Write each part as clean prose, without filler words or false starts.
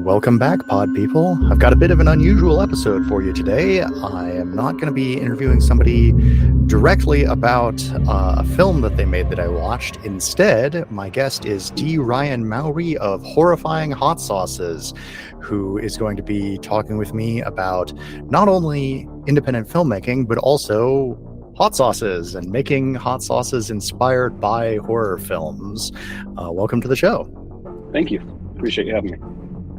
Welcome back, pod people. I've got a bit of an unusual episode for you today. I am not going to be interviewing somebody directly about a film that they made that I watched. Instead, my guest is D. Ryan Mowry of Horrifying Hot Sauces, who is going to be talking with me about not only independent filmmaking, but also hot sauces and making hot sauces inspired by horror films. Welcome to the show. Thank you. Appreciate you having me.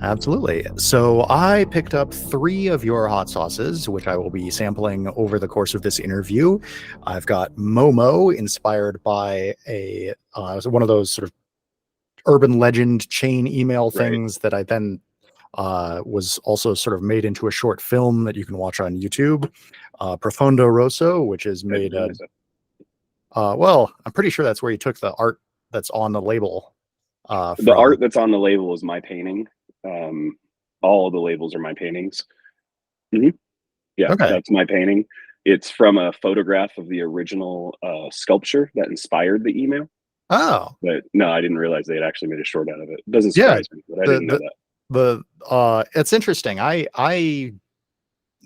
Absolutely. So I picked up 3 of your hot sauces, which I will be sampling over the course of this interview. I've got Momo, inspired by one of those sort of urban legend chain email things that I then was also sort of made into a short film that you can watch on YouTube. Profondo Rosso, which is made... well, I'm pretty sure that's where you took the art that's on the label. The art that's on the label is my painting. All of the labels are my paintings. Yeah, okay. That's my painting. It's from a photograph of the original sculpture that inspired the email. Oh, but no, I didn't realize they had actually made a short out of it. It doesn't surprise me, but I didn't know that. It's interesting. I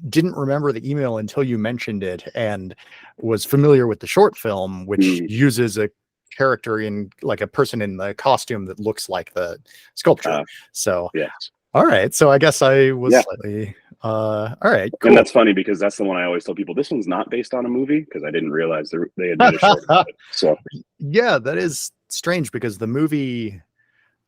didn't remember the email until you mentioned it, and was familiar with the short film, which uses a character in like a person in the costume that looks like the sculpture. So yes. All right. So I guess I was slightly all right. Cool. And that's funny because that's the one I always tell people, this one's not based on a movie, because I didn't realize they had made a short of it. So yeah, that is strange because the movie.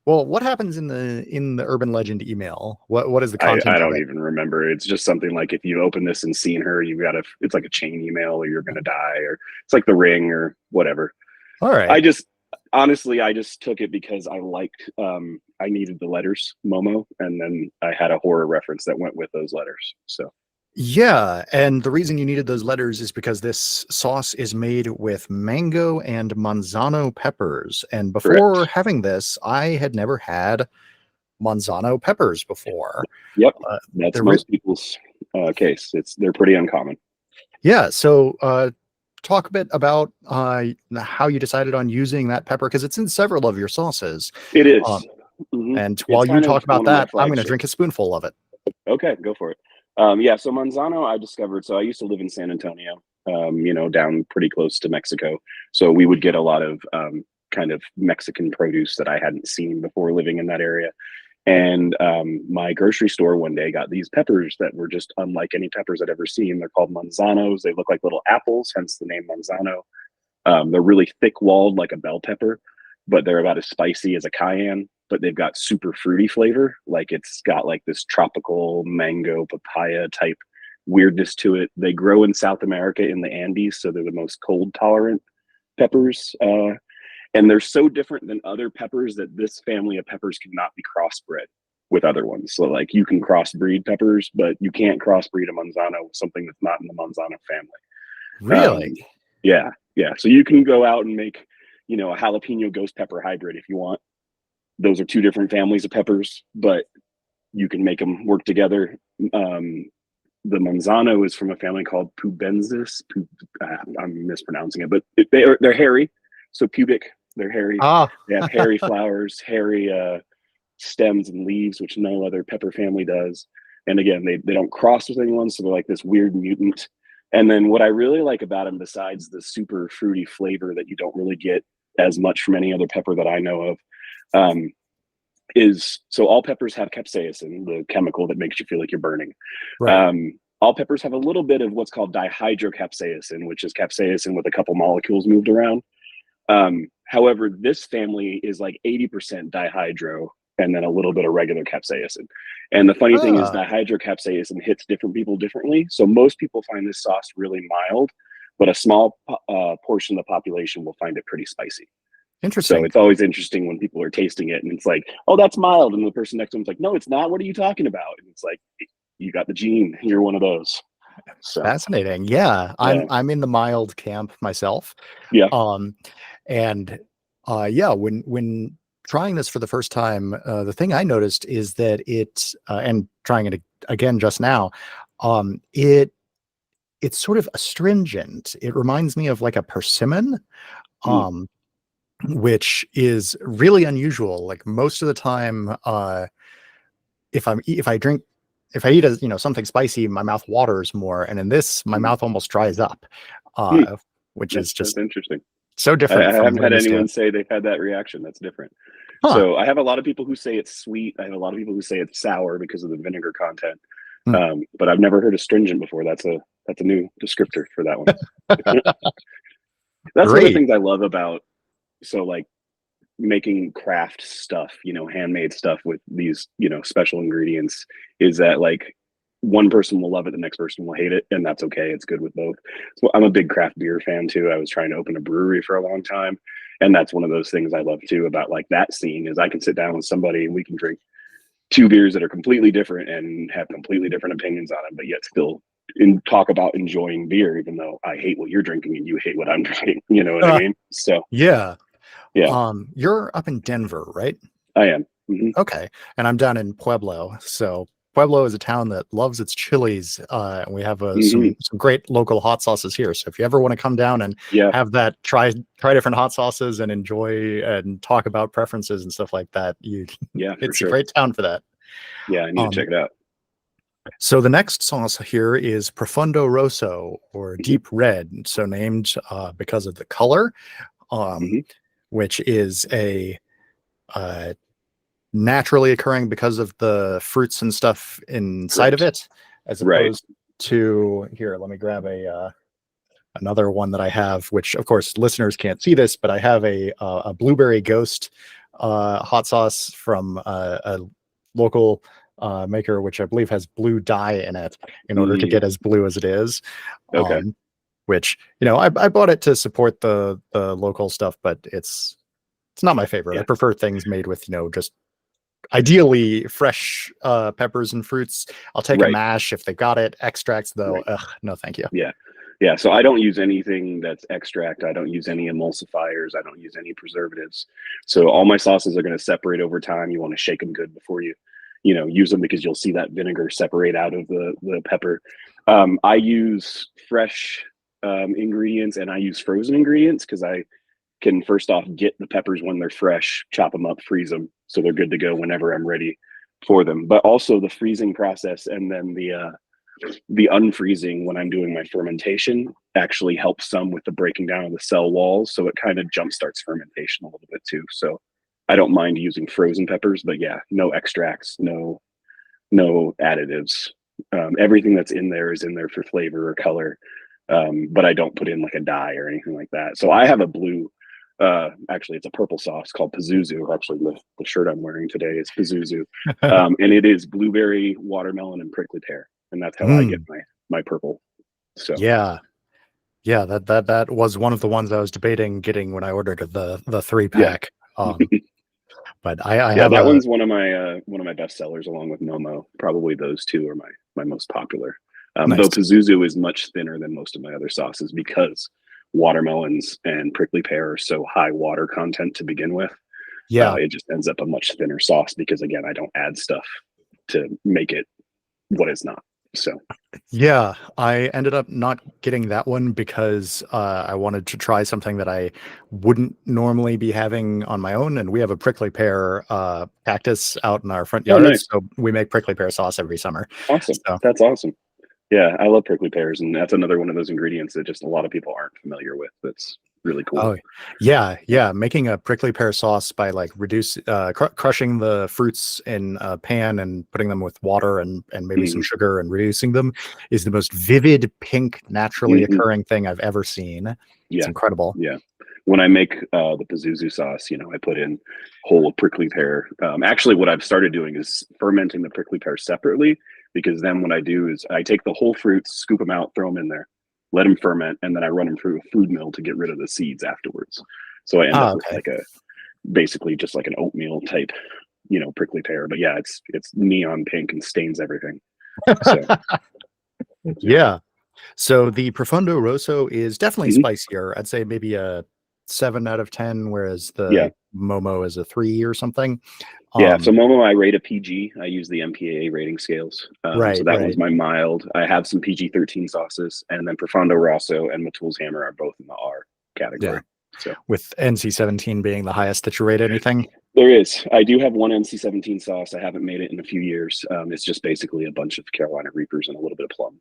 Well, what happens in the urban legend email? What is the content? I don't even remember. It's just something like, if you open this and seen her, it's like a chain email, or you're gonna die, or it's like The Ring or whatever. All right. I just took it because I liked, I needed the letters Momo, and then I had a horror reference that went with those letters. So yeah, and the reason you needed those letters is because this sauce is made with mango and manzano peppers. And before having this, I had never had manzano peppers before. Yep, that's most people's case. They're pretty uncommon. Yeah, so talk a bit about how you decided on using that pepper, because it's in several of your sauces. It is. And while you talk about that, I'm going to drink a spoonful of it. Okay, go for it. Yeah, so manzano I discovered, so I used to live in San Antonio, down pretty close to Mexico. So we would get a lot of kind of Mexican produce that I hadn't seen before living in that area. And my grocery store one day got these peppers that were just unlike any peppers I'd ever seen. They're called manzanos. They look like little apples, hence the name manzano. They're really thick-walled like a bell pepper, but they're about as spicy as a cayenne. But they've got super fruity flavor. Like, it's got like this tropical mango papaya type weirdness to it. They grow in South America in the Andes, so they're the most cold tolerant peppers. And they're so different than other peppers that this family of peppers cannot be crossbred with other ones. So like, you can crossbreed peppers, but you can't crossbreed a manzano with something that's not in the manzano family. Really? Yeah. So you can go out and make, a jalapeno ghost pepper hybrid if you want. Those are 2 different families of peppers, but you can make them work together. The manzano is from a family called pubensis. I'm mispronouncing it, but they're hairy. So pubic, they're hairy. They have hairy flowers, hairy stems and leaves, which no other pepper family does. And again, they don't cross with anyone, so they're like this weird mutant. And then what I really like about them, besides the super fruity flavor that you don't really get as much from any other pepper that I know of, is so all peppers have capsaicin, the chemical that makes you feel like you're burning. Right. All peppers have a little bit of what's called dihydrocapsaicin, which is capsaicin with a couple molecules moved around. However, this family is like 80% dihydro and then a little bit of regular capsaicin. And the funny thing is, dihydrocapsaicin hits different people differently. So most people find this sauce really mild, but a small portion of the population will find it pretty spicy. Interesting. So it's always interesting when people are tasting it and it's like, oh, that's mild. And the person next to them's like, no, it's not. What are you talking about? And it's like, you got the gene. You're one of those. So fascinating. Yeah. I'm in the mild camp myself. Yeah. When trying this for the first time, the thing I noticed is that and trying it again just now, it's sort of astringent. It reminds me of like a persimmon. Which is really unusual. Like, most of the time, if I eat something spicy, my mouth waters more, and in this, my mouth almost dries up, Hmm. which is That's just interesting. so I different from haven't what I'm had used to. anyone say they've had that reaction. That's different. Huh. So I have a lot of people who say it's sweet. I have a lot of people who say it's sour because of the vinegar content. Hmm. But I've never heard astringent before. That's a new descriptor for that one. That's one of the Great. things I love about like making craft stuff, handmade stuff with these, special ingredients is that like one person will love it, the next person will hate it, and that's okay. It's good with both. So I'm a big craft beer fan too. I was trying to open a brewery for a long time, and that's one of those things I love too about like that scene is I can sit down with somebody and we can drink two beers that are completely different and have completely different opinions on them, but yet still talk about enjoying beer, even though I hate what you're drinking and you hate what I'm drinking. You know what I Uh, mean? So yeah. yeah, You're up in Denver, right? I am. Hmm. Okay. And I'm down in Pueblo. So Pueblo is a town that loves its chilies. And we have Hmm. some great local hot sauces here. So if you ever want to come down and Yeah, have that, try different hot sauces and enjoy and talk about preferences and stuff like that, yeah, for it's a sure. great town for that. Yeah, I need to Um, check it out. so the next sauce here is Profundo Rosso, or Hmm. deep red. So named because of the color, um, Hmm. which is a uh, naturally occurring because of the fruits and stuff inside of Correct. it, as Right. opposed to here. Let me grab another one that I have, which of course listeners can't see this, but I have a blueberry ghost hot sauce from a local maker, which I believe has blue dye in it in order to Mm, get as blue as it is. okay. Um, which I bought it to support the local stuff, but it's not my favorite. I Yeah. prefer things made with just ideally fresh peppers and fruits. I'll take a Right. mash if they got it. Extracts though, Right. ugh, no thank you. Yeah. Yeah. So I don't use anything that's extract. I don't use any emulsifiers. I don't use any preservatives. So all my sauces are going to separate over time. You want to shake them good before you, use them because you'll see that vinegar separate out of the pepper. I use fresh ingredients and I use frozen ingredients because I can first off get the peppers when they're fresh, chop them up, freeze them, so they're good to go whenever I'm ready for them. But also the freezing process and then the unfreezing when I'm doing my fermentation actually helps some with the breaking down of the cell walls, so it kind of jumpstarts fermentation a little bit too. So I don't mind using frozen peppers, but yeah, no extracts, no additives. Everything that's in there is in there for flavor or color, but I don't put in like a dye or anything like that. So I have a blue, actually, it's a purple sauce called Pazuzu. Actually, the shirt I'm wearing today is Pazuzu, and it is blueberry, watermelon, and prickly pear, and that's how I get Mm, my purple. So yeah, yeah. That was one of the ones I was debating getting when I ordered the three yeah, pack. But I yeah, have that a one's one of my best sellers, along with Momo. Probably those two are my most popular. Though nice. Pazuzu is much thinner than most of my other sauces because watermelons and prickly pear are so high water content to begin with. Yeah, It just ends up a much thinner sauce because again, I don't add stuff to make it what it's not. So yeah. I ended up not getting that one because I wanted to try something that I wouldn't normally be having on my own. And we have a prickly pear cactus out in our front oh, yard, nice, so we make prickly pear sauce every summer. awesome, So that's awesome. Yeah, I love prickly pears, and that's another one of those ingredients that just a lot of people aren't familiar with. That's really cool. oh, yeah, yeah. Making a prickly pear sauce by like crushing the fruits in a pan and putting them with water and maybe some Hmm. sugar and reducing them is the most vivid pink, naturally Hmm. occurring thing I've ever seen. It's Yeah, incredible. yeah. When I make the Pazuzu sauce, I put in whole prickly pear. Actually, what I've started doing is fermenting the prickly pear separately because then what I do is I take the whole fruits, scoop them out, throw them in there, let them ferment, and then I run them through a food mill to get rid of the seeds afterwards. So I end up Ah, with okay. like basically just like an oatmeal type, prickly pear. But yeah, it's neon pink and stains everything. So yeah. Yeah. So the Profundo Rosso is definitely Hmm. spicier. I'd say maybe a 7 out of 10, whereas Yeah. the Momo is a 3 or something. Yeah, so Um, Momo, I rate a PG. I use the MPAA rating scales. So right, that one's right. my mild. I have some PG-13 sauces, and then Profondo Rosso and Matul's Hammer are both in the R Yeah. category. So With NC-17 being the highest that you rate anything. There is. I do have one NC-17 sauce. I haven't made it in a few years. It's just basically a bunch of Carolina Reapers and a little bit of plum.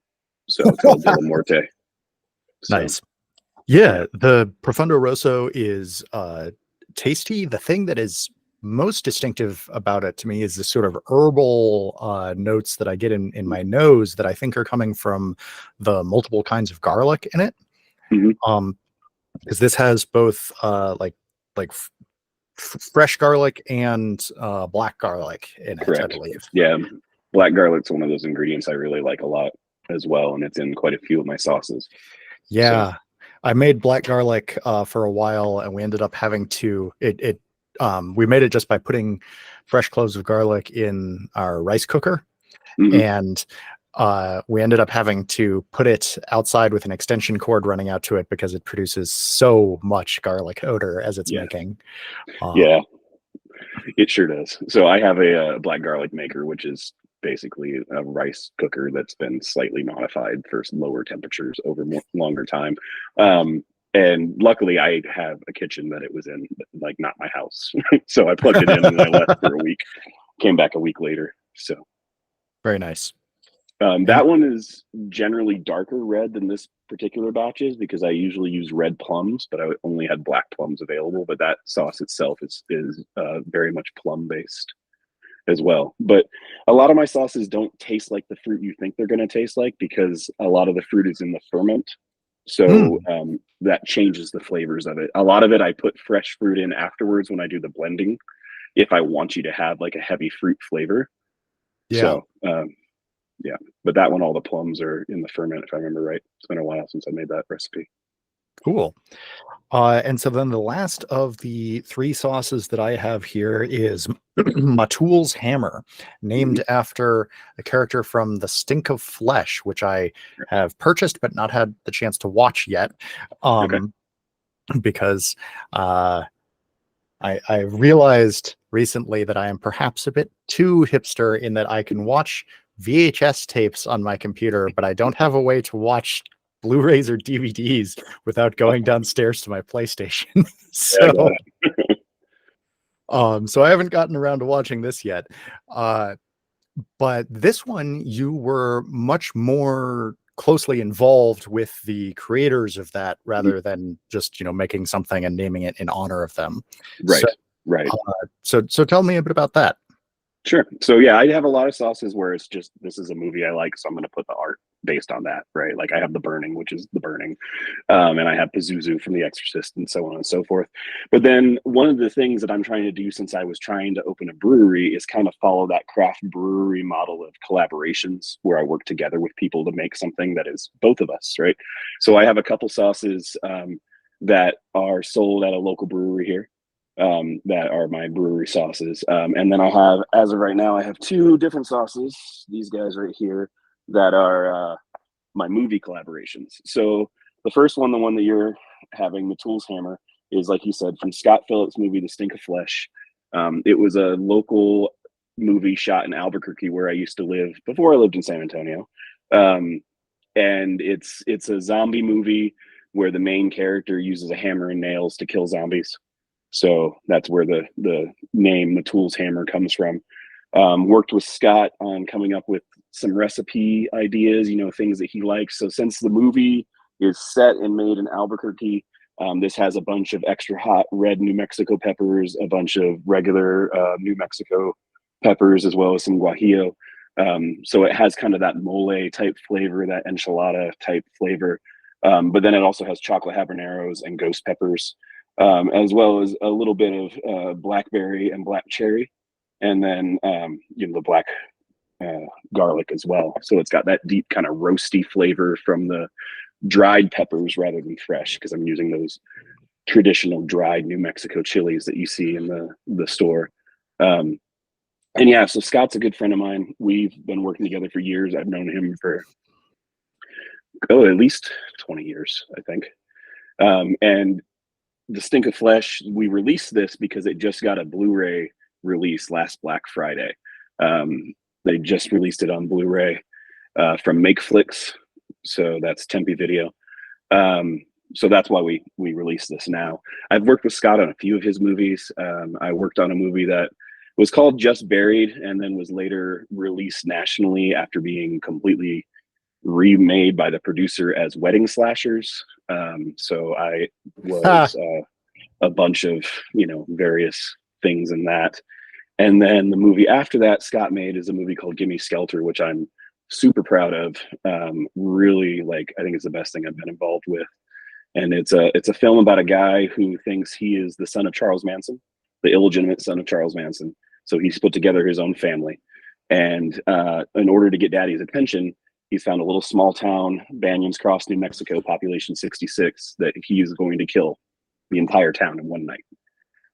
So it's El Della Morte. So, Nice. Yeah, the Profundo Rosso is tasty. The thing that is most distinctive about it to me is this sort of herbal notes that I get in my nose that I think are coming from the multiple kinds of garlic in it. mhm. Because this has both like fresh garlic and black garlic in it, I Correct. believe. Yeah. Black garlic's one of those ingredients I really like a lot as well. And it's in quite a few of my sauces. Yeah, I made black garlic for a while, and we ended up having to we made it just by putting fresh cloves of garlic in our rice cooker, Mhm. and we ended up having to put it outside with an extension cord running out to it because it produces so much garlic odor as it's Yeah. making. Yeah. It sure does. So I have a black garlic maker, which is basically a rice cooker that's been slightly modified for lower temperatures over longer time. And luckily, I have a kitchen that it was in, like not my house. So I plugged it in and I left for a week. Came back a week later. So Very nice. And that one is generally darker red than this particular batch is because I usually use red plums, but I only had black plums available. But that sauce itself is very much plum based as well. But a lot of my sauces don't taste like the fruit you think they're going to taste like because a lot of the fruit is in the ferment. So that changes the flavors of it. A lot of it I put fresh fruit in afterwards when I do the blending if I want you to have like a heavy fruit flavor. yeah, So yeah, but that one, all the plums are in the ferment, if I remember right. It's been a while since I made that recipe. cool. And so then the last of the three sauces that I have here is Matul's Hammer, Mhm. named after a character from The Stink of Flesh, which I have purchased but not had the chance to watch yet, Okay. um, because I realized recently that I am perhaps a bit too hipster in that I can watch VHS tapes on my computer, but I don't have a way to watch Blu-rays or DVDs without going downstairs to my PlayStation. Yeah, I got so, it. so I haven't gotten around to watching this yet. Uh, but this one, you were much more closely involved with the creators of that Mhm. rather than just, making something and naming it in honor of them. So, Right. Right. so tell me a bit about that. Sure. So yeah, I have a lot of sauces where it's just this is a movie I like, so I'm going to put the art based on that, right? Like I have The Burning, which is The Burning, and I have Pazuzu from The Exorcist, and so on and so forth. But then one of the things that I'm trying to do since I was trying to open a brewery is kind of follow that craft brewery model of collaborations, where I work together with people to make something that is both of us, right? So I have a couple sauces that are sold at a local brewery here that are my brewery sauces. And then I have, as of right now, I have two different sauces. These guys right here that are my movie collaborations. So the first one, the one that you're having, the Tools Hammer, is like you said from Scott Phillips' movie The Stink of Flesh. It was a local movie shot in Albuquerque where I used to live before I lived in San Antonio. And it's a zombie movie where the main character uses a hammer and nails to kill zombies. So that's where the name the Tools Hammer comes from. Worked with Scott on coming up with some recipe ideas, things that he likes. So since the movie is set and made in Albuquerque, this has a bunch of extra hot red New Mexico peppers, a bunch of regular New Mexico peppers, as well as some guajillo. So it has kind of that mole type flavor, that enchilada type flavor. But then it also has chocolate habaneros and ghost peppers, as well as a little bit of blackberry and black cherry, and then the black garlic as well. So it's got that deep kind of roasty flavor from the dried peppers rather than fresh, because I'm using those traditional dried New Mexico chilies that you see in the store. Um, and yeah, so Scott's a good friend of mine. We've been working together for years. I've known him for at least 20 years, I think. And The Stink of Flesh, we released this because it just got a Blu-ray release last Black Friday. They just released it on Blu-ray from MakeFlix, so that's Tempe Video. so that's why we released this now. I've worked with Scott on a few of his movies. I worked on a movie that was called Just Buried and then was later released nationally after being completely remade by the producer as Wedding Slashers. So I Ah, was a bunch of, various things in that. And then the movie after that Scott made is a movie called Gimme Skelter, which I'm super proud of. Really, like, I think it's the best thing I've been involved with. And it's a film about a guy who thinks he is the son of Charles Manson, the illegitimate son of Charles Manson. So he's put together his own family, and in order to get daddy's attention, he's found a little small town, Banyan's Cross, New Mexico, population 66, that he is going to kill the entire town in one night.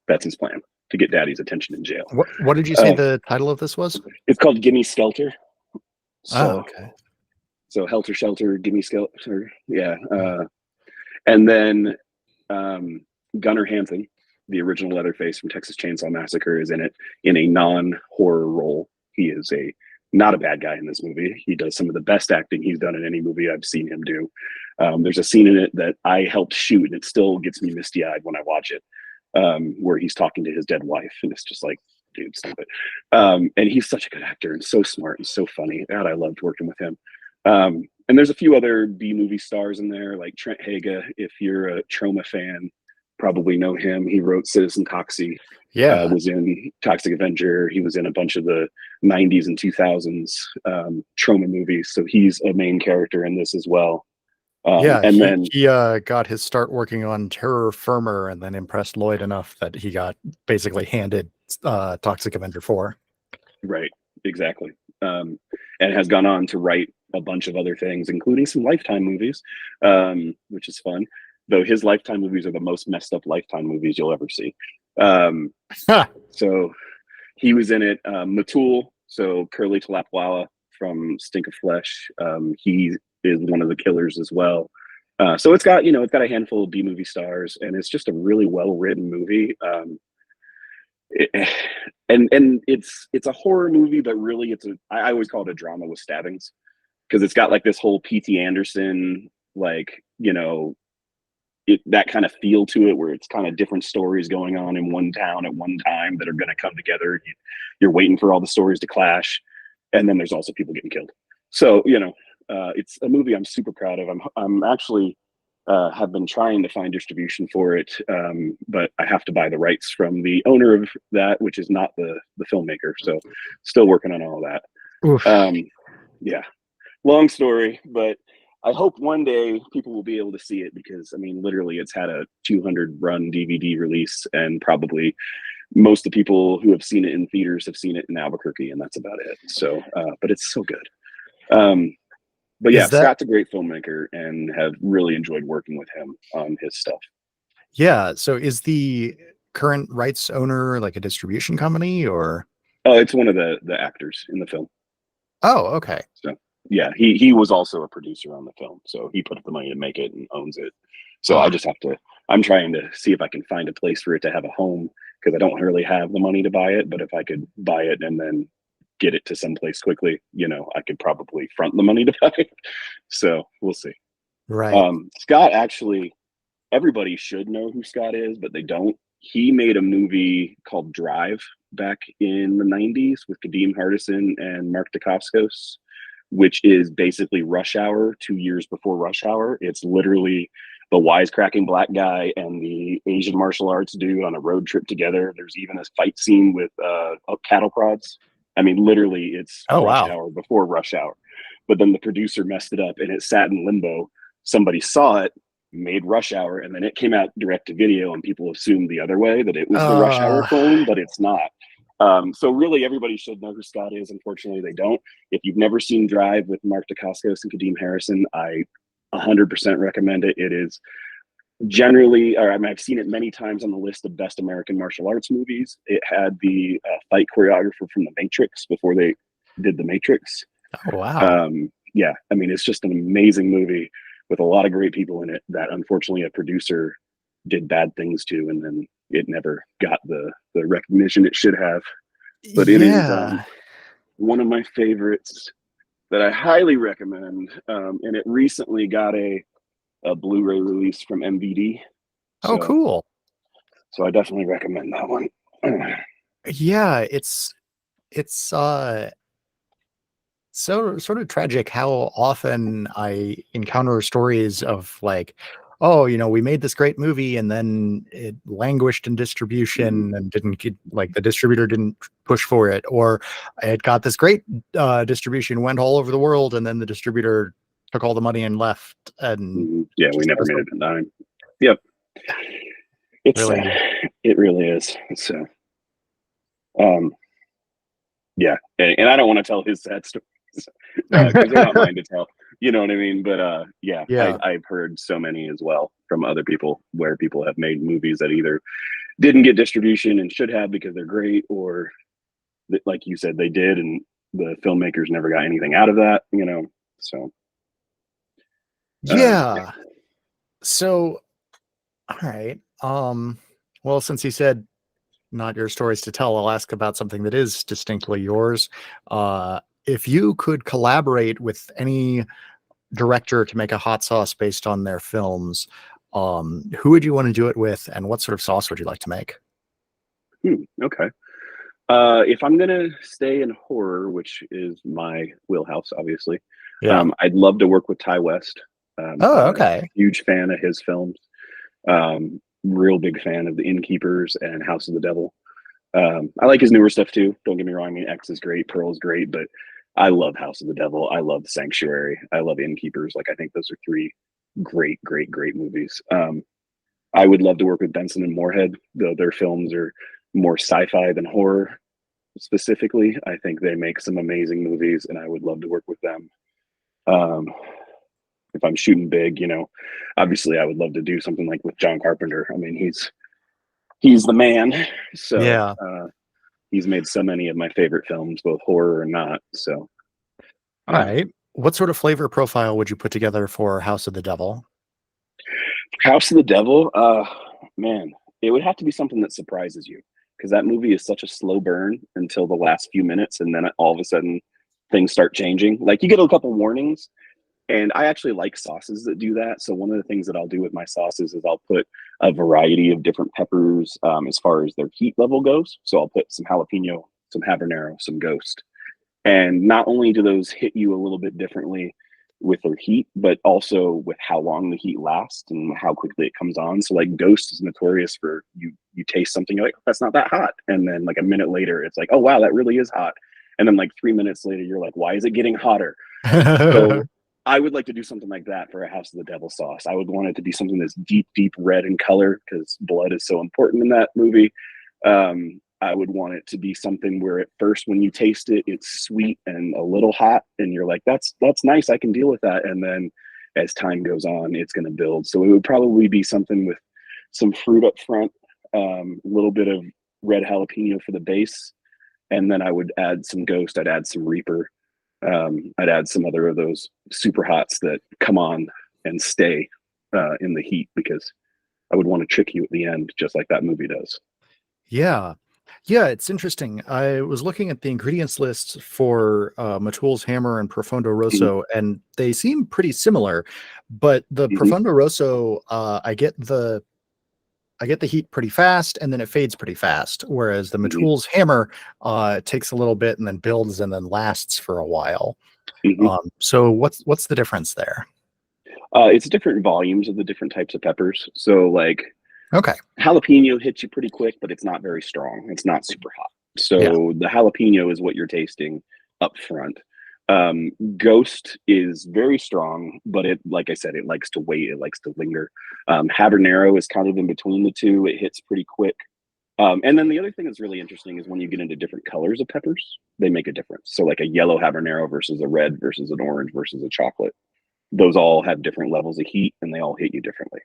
That's his plan, to get daddy's attention in jail. what did you say the title of this was? It's called Gimme Skelter. Oh, So okay. so Helter Shelter, Gimme Skelter, yeah. And then Gunnar Hansen, the original Leatherface from Texas Chainsaw Massacre, is in it in a non-horror role. He is not a bad guy in this movie. He does some of the best acting he's done in any movie I've seen him do. There's a scene in it that I helped shoot, and it still gets me misty-eyed when I watch it, where he's talking to his dead wife, and it's just like, dude, stop it. And he's such a good actor and so smart and so funny. God, I loved working with him. And there's a few other B movie stars in there, like Trent Haga. If you're a Trauma fan, probably know him. He wrote Citizen Toxie, Yeah. was in Toxic Avenger. He was in a bunch of the 90s and 2000s Trauma movies. So he's a main character in this as well. Yeah, And then, he got his start working on Terror Firmer and then impressed Lloyd enough that he got basically handed Toxic Avenger 4. right, exactly. And has gone on to write a bunch of other things, including some Lifetime movies, which is fun. Though his Lifetime movies are the most messed up Lifetime movies you'll ever see. So he was in it. Matul, so Curly Talapwala from Stink of Flesh. He is one of the killers as well. So it's got a handful of B movie stars, and it's just a really well written movie. And it's a horror movie, but really I always call it a drama with stabbings, because it's got like this whole P.T. Anderson, like, that kind of feel to it, where it's kind of different stories going on in one town at one time that are going to come together. You're waiting for all the stories to clash, and then there's also people getting killed. So it's a movie I'm super proud of. I'm actually have been trying to find distribution for it, but I have to buy the rights from the owner of that, which is not the filmmaker. So still working on all of that. Yeah, long story, but I hope one day people will be able to see it, because I mean, literally, it's had a 200 run DVD release, and probably most of the people who have seen it in theaters have seen it in Albuquerque, and that's about it. So, but it's so good. But yeah, Scott's a great filmmaker, and have really enjoyed working with him on his stuff. Yeah. So is the current rights owner like a distribution company or? Oh, it's one of the actors in the film. Oh, okay. So yeah, he was also a producer on the film, so he put up the money to make it and owns it. So I just have to. I'm trying to see if I can find a place for it to have a home, because I don't really have the money to buy it. But if I could buy it and then get it to someplace quickly, I could probably front the money to buy it. So we'll see. Right. Scott, actually, everybody should know who Scott is, but they don't. He made a movie called Drive back in the 90s with Kadeem Hardison and Mark Dacascos, which is basically Rush Hour 2 years before Rush Hour. It's literally the wisecracking black guy and the Asian martial arts dude on a road trip together. There's even a fight scene with cattle prods. I mean, literally, it's Rush Hour before Rush Hour. But then the producer messed it up, and it sat in limbo. Somebody saw it, made Rush Hour, and then it came out direct to video, and people assumed the other way, that it was the Rush Hour clone, but it's not. So really, everybody should know who Scott is. Unfortunately, they don't. If you've never seen Drive with Mark Dacascos and Kadeem Harrison, I 100% recommend it. It is generally, or I mean, I've seen it many times on the list of best American martial arts movies. It had the fight choreographer from The Matrix before they did The Matrix. Oh, wow. Yeah, I mean, it's just an amazing movie with a lot of great people in it that unfortunately a producer did bad things to, and then it never got the recognition it should have. But it is one of my favorites that I highly recommend. And it recently got a a Blu-ray release from MVD. Oh, So cool. I definitely recommend that one. Yeah, it's so sort of tragic how often I encounter stories of like, oh, we made this great movie and then it languished in Mhm. distribution and didn't get, like, the distributor didn't push for it, or it got this great distribution, went all over the world, and then the distributor took all the money and left and Yeah, we just never has made a it to 9. Yep. It's sad. really, It really is. So, um, yeah, and I don't want to tell his sad stories because they're not mine to tell. You know what I mean? But yeah, yeah, I've heard so many as well from other people where people have made movies that either didn't get distribution and should have because they're great, or like you said, they did, and the filmmakers never got anything out of that. So yeah. yeah. So, all right. Well, since you said not your stories to tell, I'll ask about something that is distinctly yours. If you could collaborate with any director to make a hot sauce based on their films, who would you want to do it with, and what sort of sauce would you like to make? Okay. If I'm gonna stay in horror, which is my wheelhouse, obviously, Yeah. I'd love to work with Ty West. Oh, I'm a okay. huge fan of his films. Real big fan of The Innkeepers and House of the Devil. I like his newer stuff too. Don't get me wrong. I mean, X is great, Pearl is great, but I love House of the Devil. I love Sanctuary. I love Innkeepers. Like, I think those are three great, great, great movies. I would love to work with Benson and Moorhead, though their films are more sci-fi than horror specifically. I think they make some amazing movies, and I would love to work with them. Um, if I'm shooting big, obviously I would love to do something like with John Carpenter. I mean, he's the man. So Yeah. he's made so many of my favorite films, both horror and not. So All yeah. right. What sort of flavor profile would you put together for House of the Devil? House of the Devil, man, it would have to be something that surprises you because that movie is such a slow burn until the last few minutes, and then all of a sudden things start changing. Like, you get a couple warnings, and I actually like sauces that do that. So one of the things that I'll do with my sauces is I'll put a variety of different peppers as far as their heat level goes. So I'll put some jalapeno, some habanero, some ghost, and not only do those hit you a little bit differently with their heat, but also with how long the heat lasts and how quickly it comes on. So like Ghost is notorious for you taste something, you're like, oh, that's not that hot. And then like a minute later, it's like, oh wow, that really is hot. And then like 3 minutes later, you're like, why is it getting hotter? So I would like to do something like that for a House of the Devil sauce. I would want it to be something that's deep, deep red in color because blood is so important in that movie. I would want it to be something where at first, when you taste it, it's sweet and a little hot, and you're like, "That's nice. I can deal with that." And then, as time goes on, it's going to build. So it would probably be something with some fruit up front, a little bit of red jalapeno for the base, and then I would add some Ghost. I'd add some Reaper. I'd add some other of those super hots that come on and stay in the heat because I would want to trick you at the end, just like that movie does. Yeah. Yeah, it's interesting. I was looking at the ingredients list for Matul's Hammer and Profondo Mhm, Rosso, and they seem pretty similar. But the mhm, Profondo Rosso, I get the heat pretty fast, and then it fades pretty fast. Whereas the mhm, Matul's Hammer takes a little bit and then builds and then lasts for a while. mhm. So what's the difference there? It's different volumes of the different types of peppers. So like Okay. jalapeno hits you pretty quick, but it's not very strong. It's not super hot. Yeah. So the jalapeno is what you're tasting up front. Ghost is very strong, but it, like I said, it likes to wait. It likes to linger. Habanero is kind of in between the two. It hits pretty quick. And then the other thing that's really interesting is when you get into different colors of peppers, they make a difference. So like a yellow habanero versus a red versus an orange versus a chocolate, those all have different levels of heat and they all hit you differently.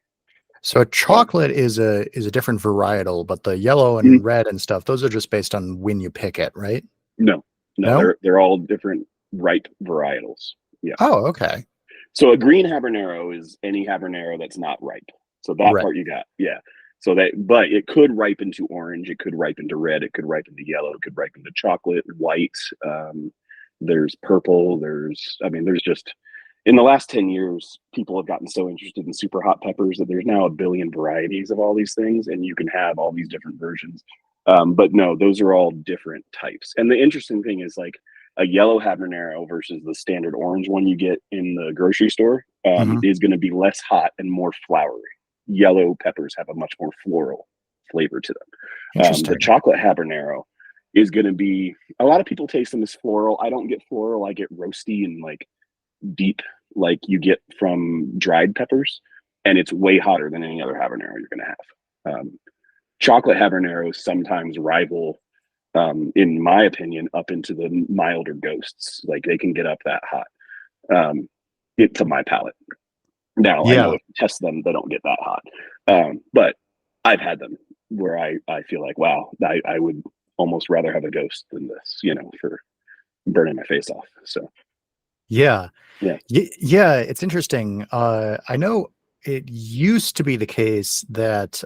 So Um, chocolate is a different varietal, but the yellow mhm. and red and stuff, those are just based on when you pick it, right? No, no, No? they're all different ripe varietals. Yeah. Oh, okay. So a green habanero is any habanero that's not ripe. So that Right. part you got. Yeah. So that, but it could ripen to orange, it could ripen to red, it could ripen to yellow, it could ripen to chocolate, white. There's purple. I mean, there's just, in the last 10 years, people have gotten so interested in super hot peppers that there's now a billion varieties of all these things, and you can have all these different versions. But no, those are all different types. And the interesting thing is, like, a yellow habanero versus the standard orange one you get in the grocery store Mhm. is going to be less hot and more flowery. Yellow peppers have a much more floral flavor to them. The Interesting. chocolate habanero is going to be, a lot of people taste them as floral. I don't get floral. I get roasty and like deep, like you get from dried peppers, and it's way hotter than any other habanero you're going to have. Chocolate habaneros sometimes rival, in my opinion, up into the milder ghosts. Like they can get up that hot. To my palate. Now I know Yeah. if you test them, they don't get that hot. But I've had them where I feel like, wow, I would almost rather have a ghost than this, for burning my face off. So Yeah. yeah. Yeah, it's interesting. I know it used to be the case that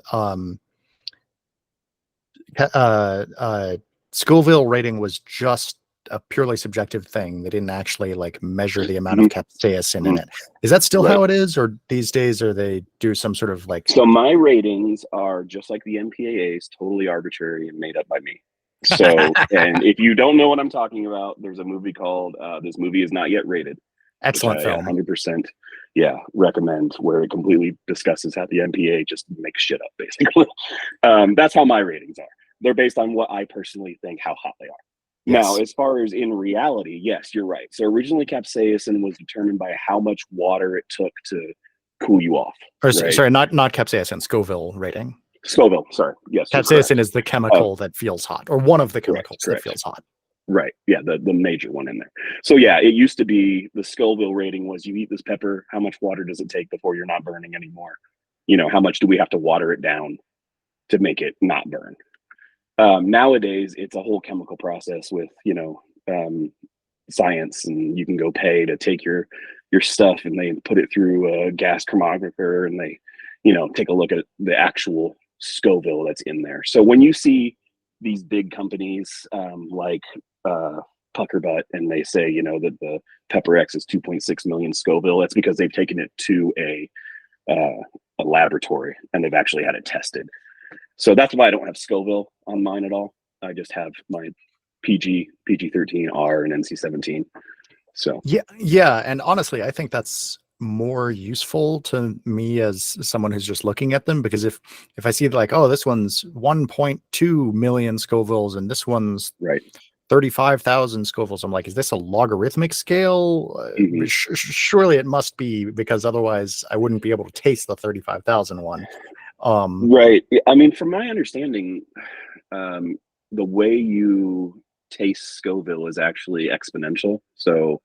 Scoville rating was just a purely subjective thing. They didn't actually like measure the amount of Mhm, capsaicin in mhm, it. Is that still right. how it is, or these days are they do some sort of like? So my ratings are just like the MPAA's, totally arbitrary and made up by me. So, and if you don't know what I'm talking about, there's a movie called This Movie Is Not Yet Rated, which Excellent I film. 100% recommend, where it completely discusses how the MPA just makes shit up, basically. That's how my ratings are. They're based on what I personally think how hot they are. Now, Yes. as far as in reality, yes, you're right. So originally capsaicin was determined by how much water it took to cool you off, Or right? sorry, not capsaicin, Scoville rating. Scoville, sorry. Yes, you're Capsaicin correct. is the Oh, chemical that feels hot, or one of the correct, chemicals that correct. feels hot. Right. Yeah, the major one in there. So yeah, it used to be the Scoville rating was, you eat this pepper, how much water does it take before you're not burning anymore? How much do we have to water it down to make it not burn? Nowadays, it's a whole chemical process with, um, science, and you can go pay to take your stuff, and they put it through a gas chromatographer, and they, take a look at the actual Scoville that's in there. So when you see these big companies, like uh, Puckerbutt, and they say, that the Pepper X is 2.6 million Scoville, that's because they've taken it to a laboratory and they've actually had it tested. So that's why I don't have Scoville on mine at all. I just have my PG 13, R, and NC 17. So Yeah, and honestly, I think that's more useful to me as someone who's just looking at them, because if I see like, oh, this one's 1.2 million Scovilles and this one's right. 35,000 Scovilles, I'm like, is this a logarithmic scale? Hmm. Surely it must be, because otherwise I wouldn't be able to taste the 35,000 one. Right. I mean, from my understanding, um, the way you taste Scoville is actually exponential. So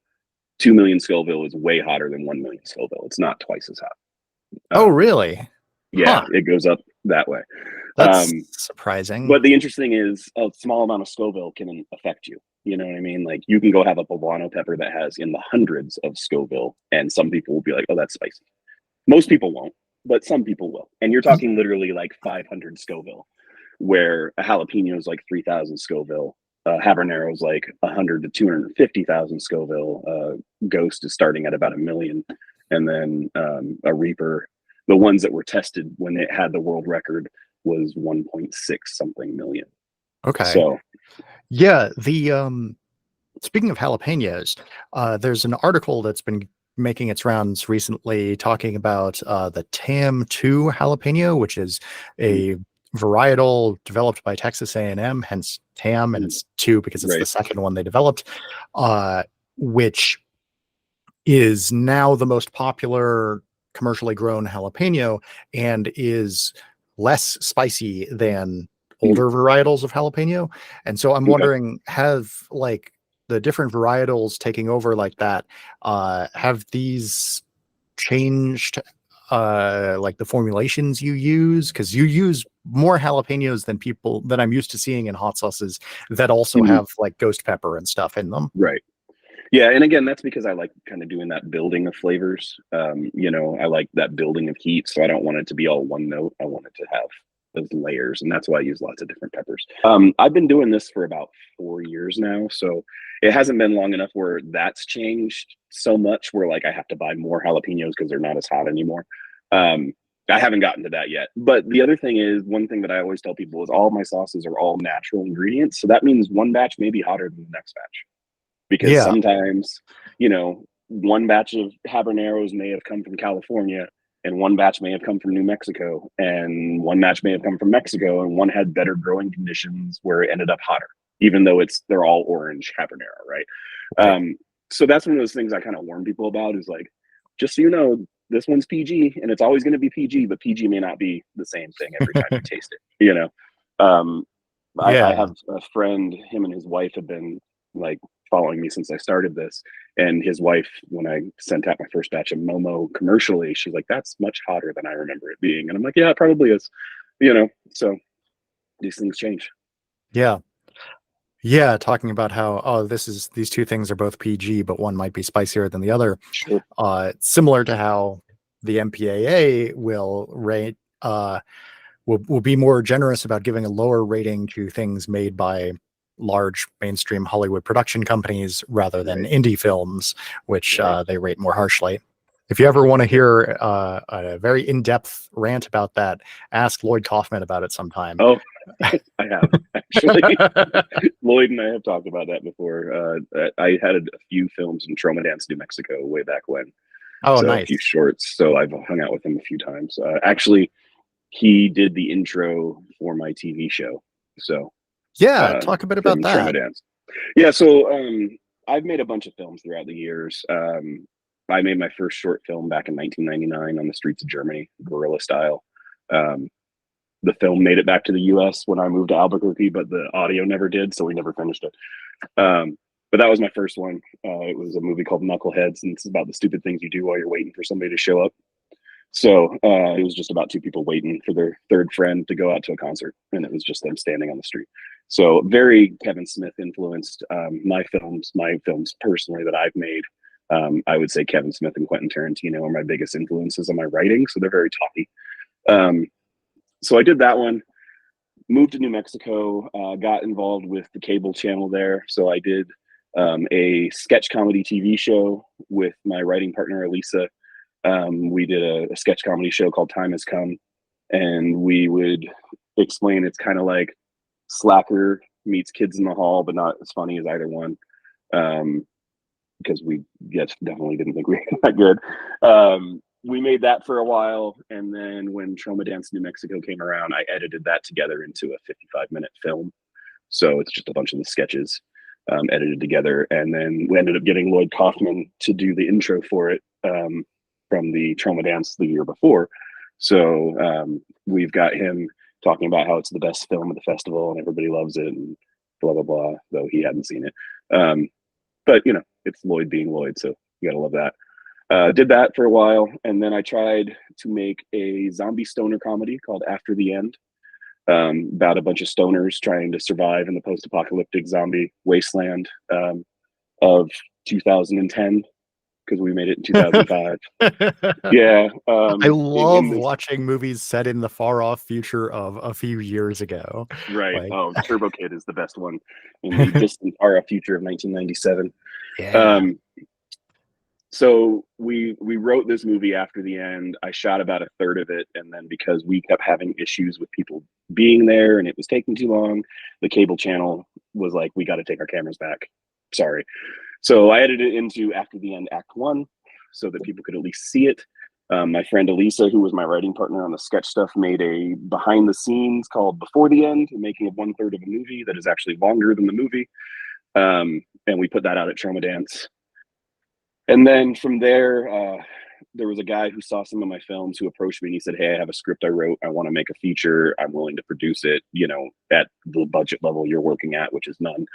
2 million Scoville is way hotter than 1 million Scoville. It's not twice as hot. Oh, Um, really? yeah, Huh. it goes up that way. That's Um, surprising. but the interesting is, a small amount of Scoville can affect you. You know what I mean? Like, you can go have a poblano pepper that has in the hundreds of Scoville, and some people will be like, "Oh, that's spicy." Most people won't, but some people will. And you're talking literally like 500 Scoville, where a jalapeno is like 3,000 Scoville. Habanero is like 100 to 250,000 Scoville. Ghost is starting at about 1 million. And then a Reaper, the ones that were tested when it had the world record, was 1.6 something million. Okay. So, Yeah, the speaking of jalapenos, there's an article that's been making its rounds recently talking about the TAM2 jalapeno, which is mm, a varietal developed by Texas A&M, hence TAM, and mm, it's two because it's the right. second one they developed, which is now the most popular commercially grown jalapeno and is less spicy than Mm, older varietals of jalapeno. And so I'm okay. wondering, have like the different varietals taking over like that, have these changed like the formulations you use? Because you use more jalapenos than I'm used to seeing in hot sauces that also Mhm, have like ghost pepper and stuff in them. right. Yeah, and again, that's because I like kind of doing that building of flavors. I like that building of heat, so I don't want it to be all one note. I want it to have those layers, and that's why I use lots of different peppers. I've been doing this for about 4 years now, so it hasn't been long enough where that's changed so much where like I have to buy more jalapenos because they're not as hot anymore. Um, I haven't gotten to that yet. But the other thing is, one thing that I always tell people is all my sauces are all natural ingredients. So that means one batch may be hotter than the next batch because Yeah. sometimes, you know, one batch of habaneros may have come from California and one batch may have come from New Mexico and one batch may have come from Mexico and one had better growing conditions where it ended up hotter, even though they're all orange habanero, right? Right. So that's one of those things I kind of warn people about is like, just so you know, this one's PG and it's always going to be PG, but PG may not be the same thing every time you taste it, you know? Um, I Yeah. have a friend, him and his wife have been like following me since I started this. And his wife, when I sent out my first batch of Momo commercially, she's like, that's much hotter than I remember it being. And I'm like, yeah, it probably is, you know, so these things change. Yeah. Yeah. Talking about how, oh, these two things are both PG, but one might be spicier than the other. Sure. Similar to how the MPAA will rate, will be more generous about giving a lower rating to things made by large mainstream Hollywood production companies rather than Right. indie films, which Right. they rate more harshly. If you ever want to hear a very in-depth rant about that, ask Lloyd Kaufman about it sometime. Oh, I have actually. Lloyd and I have talked about that before. I had a few films in Troma Dance, New Mexico, way back when. Oh, So a nice. few shorts. So I've hung out with him a few times. Actually, he did the intro for my TV show. So Yeah, talk a bit about from Troma that. Dance. Yeah, so I've made a bunch of films throughout the years. I made my first short film back in 1999 on the streets of Germany, guerrilla style. Um, the film made it back to the U.S. when I moved to Albuquerque, but the audio never did, so we never finished it. But that was my first one. It was a movie called Knuckleheads, and it's about the stupid things you do while you're waiting for somebody to show up. So it was just about two people waiting for their third friend to go out to a concert, and it was just them standing on the street. So very Kevin Smith influenced. My films personally that I've made. I would say Kevin Smith and Quentin Tarantino are my biggest influences on my writing. So they're very toppy. Um, so I did that one. Moved to New Mexico. Got involved with the cable channel there. So I did a sketch comedy TV show with my writing partner Elisa. We did a sketch comedy show called Time Has Come, and we would explain it's kind of like Slacker meets Kids in the Hall, but not as funny as either one. Because we definitely didn't think we were that good. We made that for a while, and then when Troma Dance New Mexico came around, I edited that together into a 55-minute film. So it's just a bunch of the sketches edited together, and then we ended up getting Lloyd Kaufman to do the intro for it. From the Troma Dance the year before. So we've got him talking about how it's the best film of the festival and everybody loves it and blah, blah, blah, though he hadn't seen it. But, you know, it's Lloyd being Lloyd, so you gotta love that. Did that for a while, and then I tried to make a zombie stoner comedy called After the End, about a bunch of stoners trying to survive in the post-apocalyptic zombie wasteland of 2010, because we made it in 2005. Yeah. I love in this, watching movies set in the far off future of a few years ago. right. Like, Oh, Turbo Kid is the best one in the distant far off future of 1997. yeah. Um, so we wrote this movie After the End. I shot about a third of it, and then because we kept having issues with people being there and it was taking too long, the cable channel was like, we got to take our cameras back. Sorry. So I edited it into After the End Act 1 so that people could at least see it. My friend Elisa, who was my writing partner on the sketch stuff, made a behind the scenes called Before the End, making of 1/3 of a movie that is actually longer than the movie. And we put that out at Troma Dance. And then from there, there was a guy who saw some of my films who approached me and he said, hey, I have a script I wrote. I want to make a feature. I'm willing to produce it, you know, at the budget level you're working at, which is none.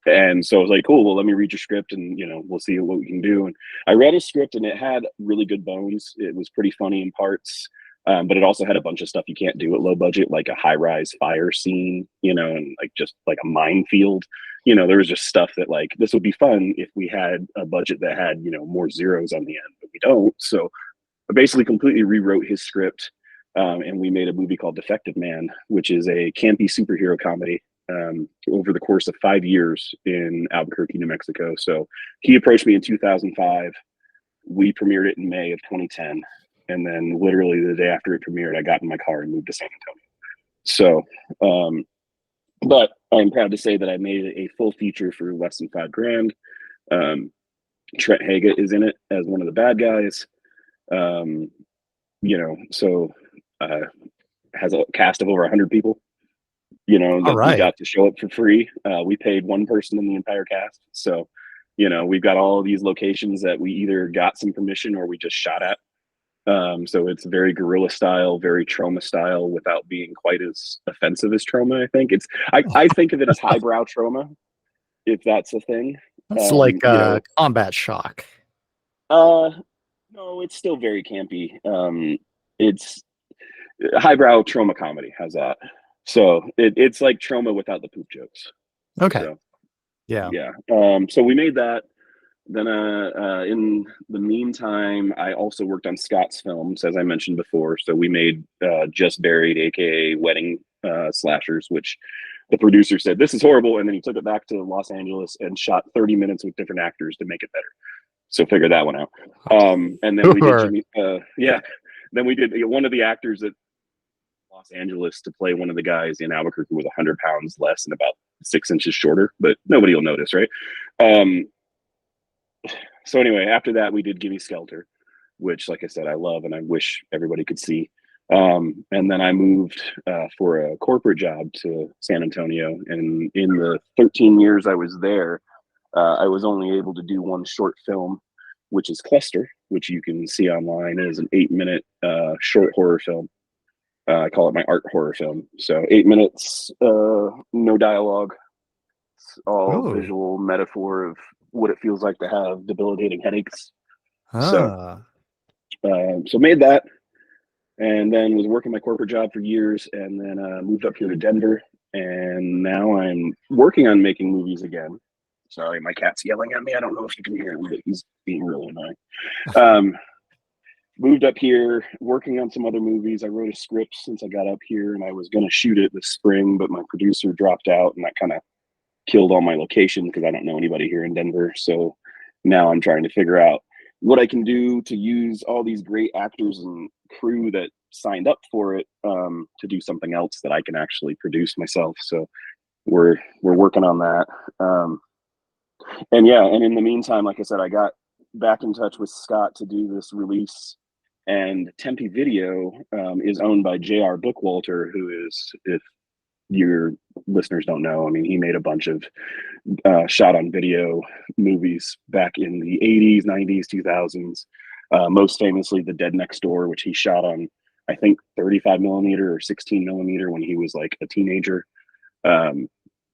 And so I was like, cool, well, let me read your script and, you know, we'll see what we can do. And I read his script and it had really good bones. It was pretty funny in parts, but it also had a bunch of stuff you can't do at low budget, like a high rise fire scene, you know, and like just like a minefield. You know, there was just stuff that like, this would be fun if we had a budget that had, you know, more zeros on the end, but we don't. So I basically completely rewrote his script. And we made a movie called Defective Man, which is a campy superhero comedy over the course of 5 years in Albuquerque, New Mexico. So he approached me in 2005. We premiered it in May of 2010. And then literally the day after it premiered, I got in my car and moved to San Antonio. So, but I'm proud to say that I made a full feature for less than $5,000. Trent Haga is in it as one of the bad guys. So has a cast of over 100 people. That we got to show up for free. We paid one person in the entire cast. So, we've got all of these locations that we either got some permission or we just shot at. So it's very guerrilla style, very Trauma style, without being quite as offensive as Trauma. I think I think of it as highbrow Trauma, if that's a thing. It's like combat shock. No, it's still very campy. It's highbrow Trauma comedy. How's that? So it's like Trauma without the poop jokes. Okay. So, yeah. So we made that. Then in the meantime, I also worked on Scott's films, as I mentioned before. So we made Just Buried, aka Wedding Slashers, which the producer said, this is horrible. And then he took it back to Los Angeles and shot 30 minutes with different actors to make it better. So figure that one out. And then we did Jimmy, then we did one of the actors at Los Angeles to play one of the guys in Albuquerque with 100 pounds less and about 6 inches shorter, but nobody will notice, right? So anyway, after that, we did Gimme Skelter, which, like I said, I love and I wish everybody could see. And then I moved for a corporate job to San Antonio. And in the 13 years I was there, I was only able to do one short film, which is Cluster, which you can see online. It is an 8-minute short horror film. I call it my art horror film. So 8 minutes, no dialogue. It's all visual metaphor of what it feels like to have debilitating headaches. So made that, and then was working my corporate job for years, and then moved up here to Denver, and now I'm working on making movies again. Sorry, my cat's yelling at me. I don't know if you can hear him, but he's being really annoying. Moved up here, working on some other movies. I wrote a script since I got up here, and I was going to shoot it this spring, but my producer dropped out, and that kind of killed all my locations because I don't know anybody here in Denver. So now I'm trying to figure out what I can do to use all these great actors and crew that signed up for it to do something else that I can actually produce myself. So we're working on that. And in the meantime, like I said, I got back in touch with Scott to do this release. And Tempe Video is owned by J.R. Bookwalter, who is, if your listeners don't know, I mean, he made a bunch of shot on video movies back in the 80s, 90s, 2000s. Most famously, The Dead Next Door, which he shot on, I think, 35 millimeter or 16 millimeter when he was like a teenager.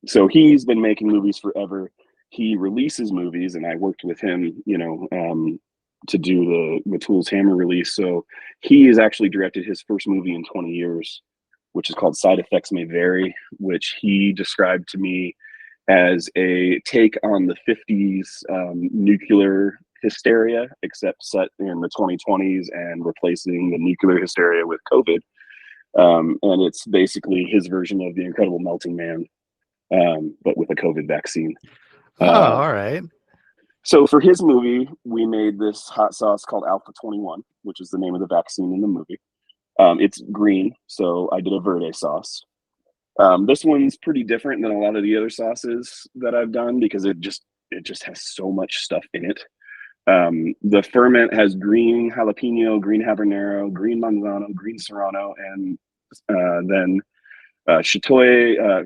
So he's been making movies forever. He releases movies, and I worked with him, to do the Tools Hammer release. So he has actually directed his first movie in 20 years, which is called Side Effects May Vary, which he described to me as a take on the 50s nuclear hysteria, except set in the 2020s and replacing the nuclear hysteria with COVID. And it's basically his version of The Incredible Melting Man, but with a COVID vaccine. All right. So for his movie, we made this hot sauce called Alpha 21, which is the name of the vaccine in the movie. It's green, so I did a verde sauce. This one's pretty different than a lot of the other sauces that I've done because it just has so much stuff in it. The ferment has green jalapeno, green habanero, green manzano, green serrano, and then chitoy,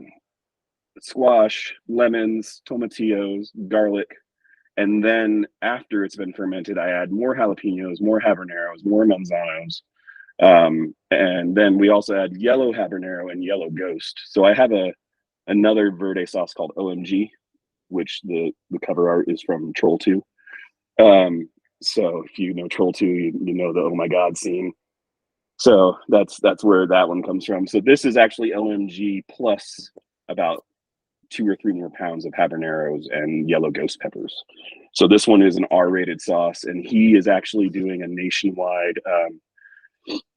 squash, lemons, tomatillos, garlic. And then after it's been fermented, I add more jalapenos, more habaneros, more manzanos. And then we also add yellow habanero and yellow ghost. So I have another verde sauce called OMG, which the cover art is from Troll 2. So if you know Troll 2, you know the oh my god scene. So that's where that one comes from. So this is actually OMG plus about 2 or 3 more pounds of habaneros and yellow ghost peppers. So this one is an R-rated sauce, and he is actually doing a nationwide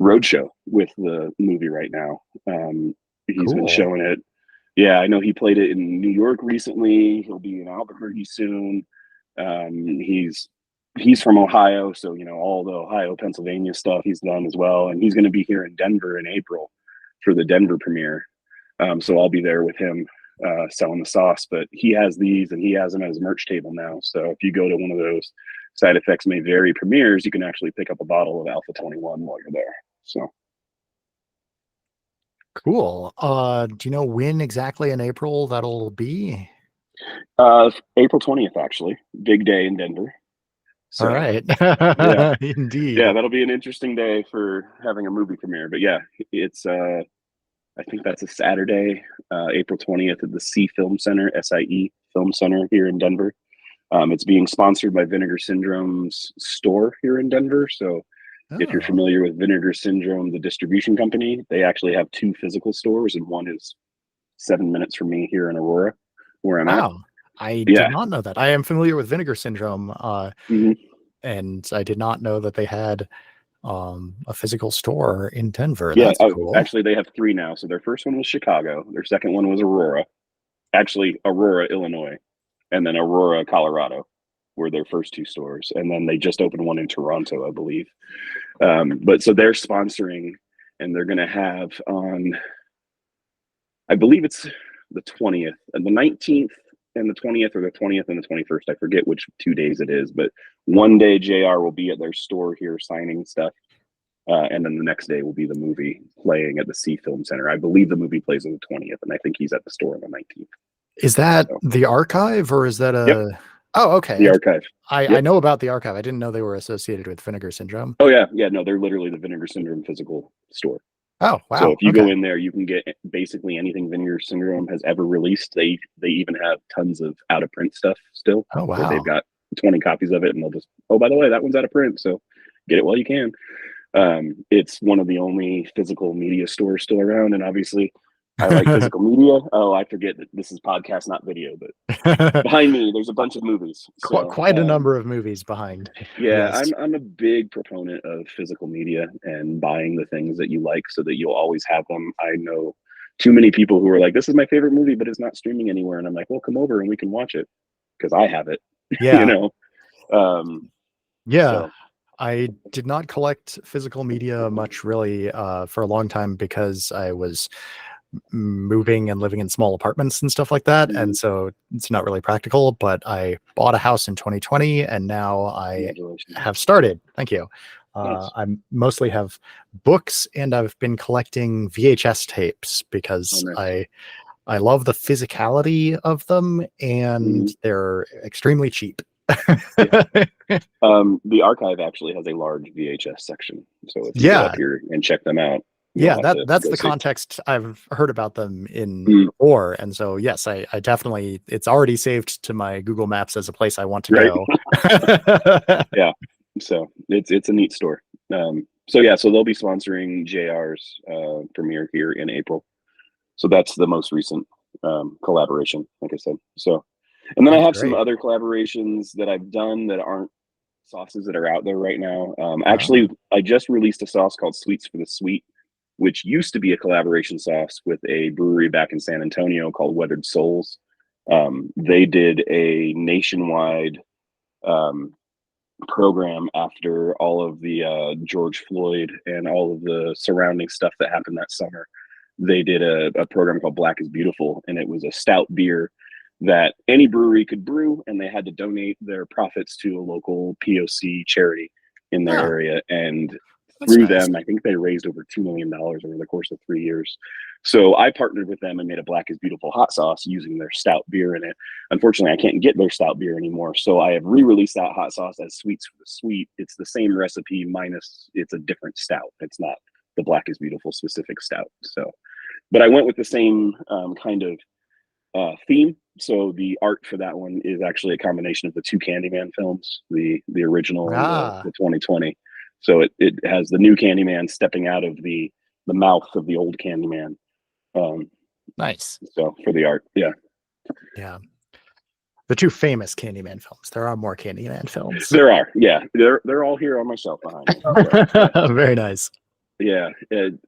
roadshow with the movie right now. He's been showing it Yeah, I know he played it in New York recently. He'll be in Albuquerque soon. He's from Ohio, so all the Ohio, Pennsylvania stuff he's done as well. And he's going to be here in Denver in April for the Denver premiere. So I'll be there with him selling the sauce. But he has these, and he has them at his merch table now. So if you go to one of those Side Effects May Vary premieres, you can actually pick up a bottle of Alpha 21 while you're there. So Cool. Do you know when exactly in April that'll be? April 20th, actually, big day in Denver. All So right. yeah, Indeed. that'll be an interesting day for having a movie premiere. But yeah, it's I think that's a Saturday, April 20th at the Film Center, SIE Film Center here in Denver. It's being sponsored by Vinegar Syndrome's store here in Denver. So if you're Oh, familiar with Vinegar Syndrome, the distribution company, they actually have 2 physical stores, and one is 7 minutes from me here in Aurora, where I'm at. wow. I did Yeah. not know that. I am familiar with Vinegar Syndrome, hmm and I did not know that they had a physical store in Denver. Yeah. That's Oh, cool. actually, they have 3 now. So their first one was Chicago. Their second one was Aurora. Actually, Aurora, Illinois, and then Aurora, Colorado were their first 2 stores. And then they just opened one in Toronto, I believe. But so they're sponsoring, and they're going to have on, I believe it's the 20th and the 19th and the 20th, or the 20th and the 21st. I forget which 2 days it is, but one day JR will be at their store here signing stuff. And then the next day will be the movie playing at the Film Center. I believe the movie plays on the 20th, and I think he's at the store on the 19th. Is that So, the archive, or is that yep, a? Oh, okay. the archive. I Yep. know about the archive. I didn't know they were associated with Vinegar Syndrome. Oh yeah. No, they're literally the Vinegar Syndrome physical store. Oh, So wow. if you Okay. go in there, you can get basically anything Vinegar Syndrome has ever released. They even have tons of out of print stuff still. Oh, So they've wow. got 20 copies of it, and they'll just, oh, by the way, that one's out of print, so get it while you can. It's one of the only physical media stores still around, and obviously I like physical media. Oh, I forget that this is podcast, not video, but behind me there's a bunch of movies. So Quite a number of movies behind. yeah, Yes. I'm a big proponent of physical media and buying the things that you like so that you'll always have them. I know too many people who are like, this is my favorite movie, but it's not streaming anywhere. And I'm like, well, come over and we can watch it because I have it, you Yeah. know? Yeah. So I did not collect physical media much really for a long time because I was moving and living in small apartments and stuff like that. And so it's not really practical, but I bought a house in 2020 and now I congratulations. have started. Thank you. Nice. I mostly have books, and I've been collecting VHS tapes because nice. I love the physicality of them, and they're extremely cheap. The archive actually has a large VHS section. So if you go up here and check them out, yeah, that's the context I've heard about them in before. And so, yes, I definitely, it's already saved to my Google Maps as a place I want to go. Yeah. So it's a neat store. So yeah, so they'll be sponsoring JR's premiere here in April. So that's the most recent collaboration, like I said. So, and then I have some other collaborations that I've done that aren't sauces that are out there right now. Actually, I just released a sauce called Sweets for the Sweet, which used to be a collaboration sauce with a brewery back in San Antonio called Weathered Souls. They did a nationwide program after all of the George Floyd and all of the surrounding stuff that happened that summer. They did a program called Black is Beautiful, and it was a stout beer that any brewery could brew, and they had to donate their profits to a local POC charity in their area. And through them, I think they raised over $2 million over the course of 3 years. So I partnered with them and made a Black is Beautiful hot sauce using their stout beer in it. Unfortunately, I can't get their stout beer anymore. So I have re-released that hot sauce as Sweets for the Sweet. It's the same recipe minus it's a different stout. It's not the Black is Beautiful specific stout. So, but I went with the same kind of theme. So the art for that one is actually a combination of the 2 Candyman films, the original and the 2020. So it has the new Candyman stepping out of the mouth of the old Candyman. Nice. So for the art, yeah. The 2 famous Candyman films. There are more Candyman films. There are, yeah. They're all here on my shelf behind me. So, yeah. Very nice. Yeah,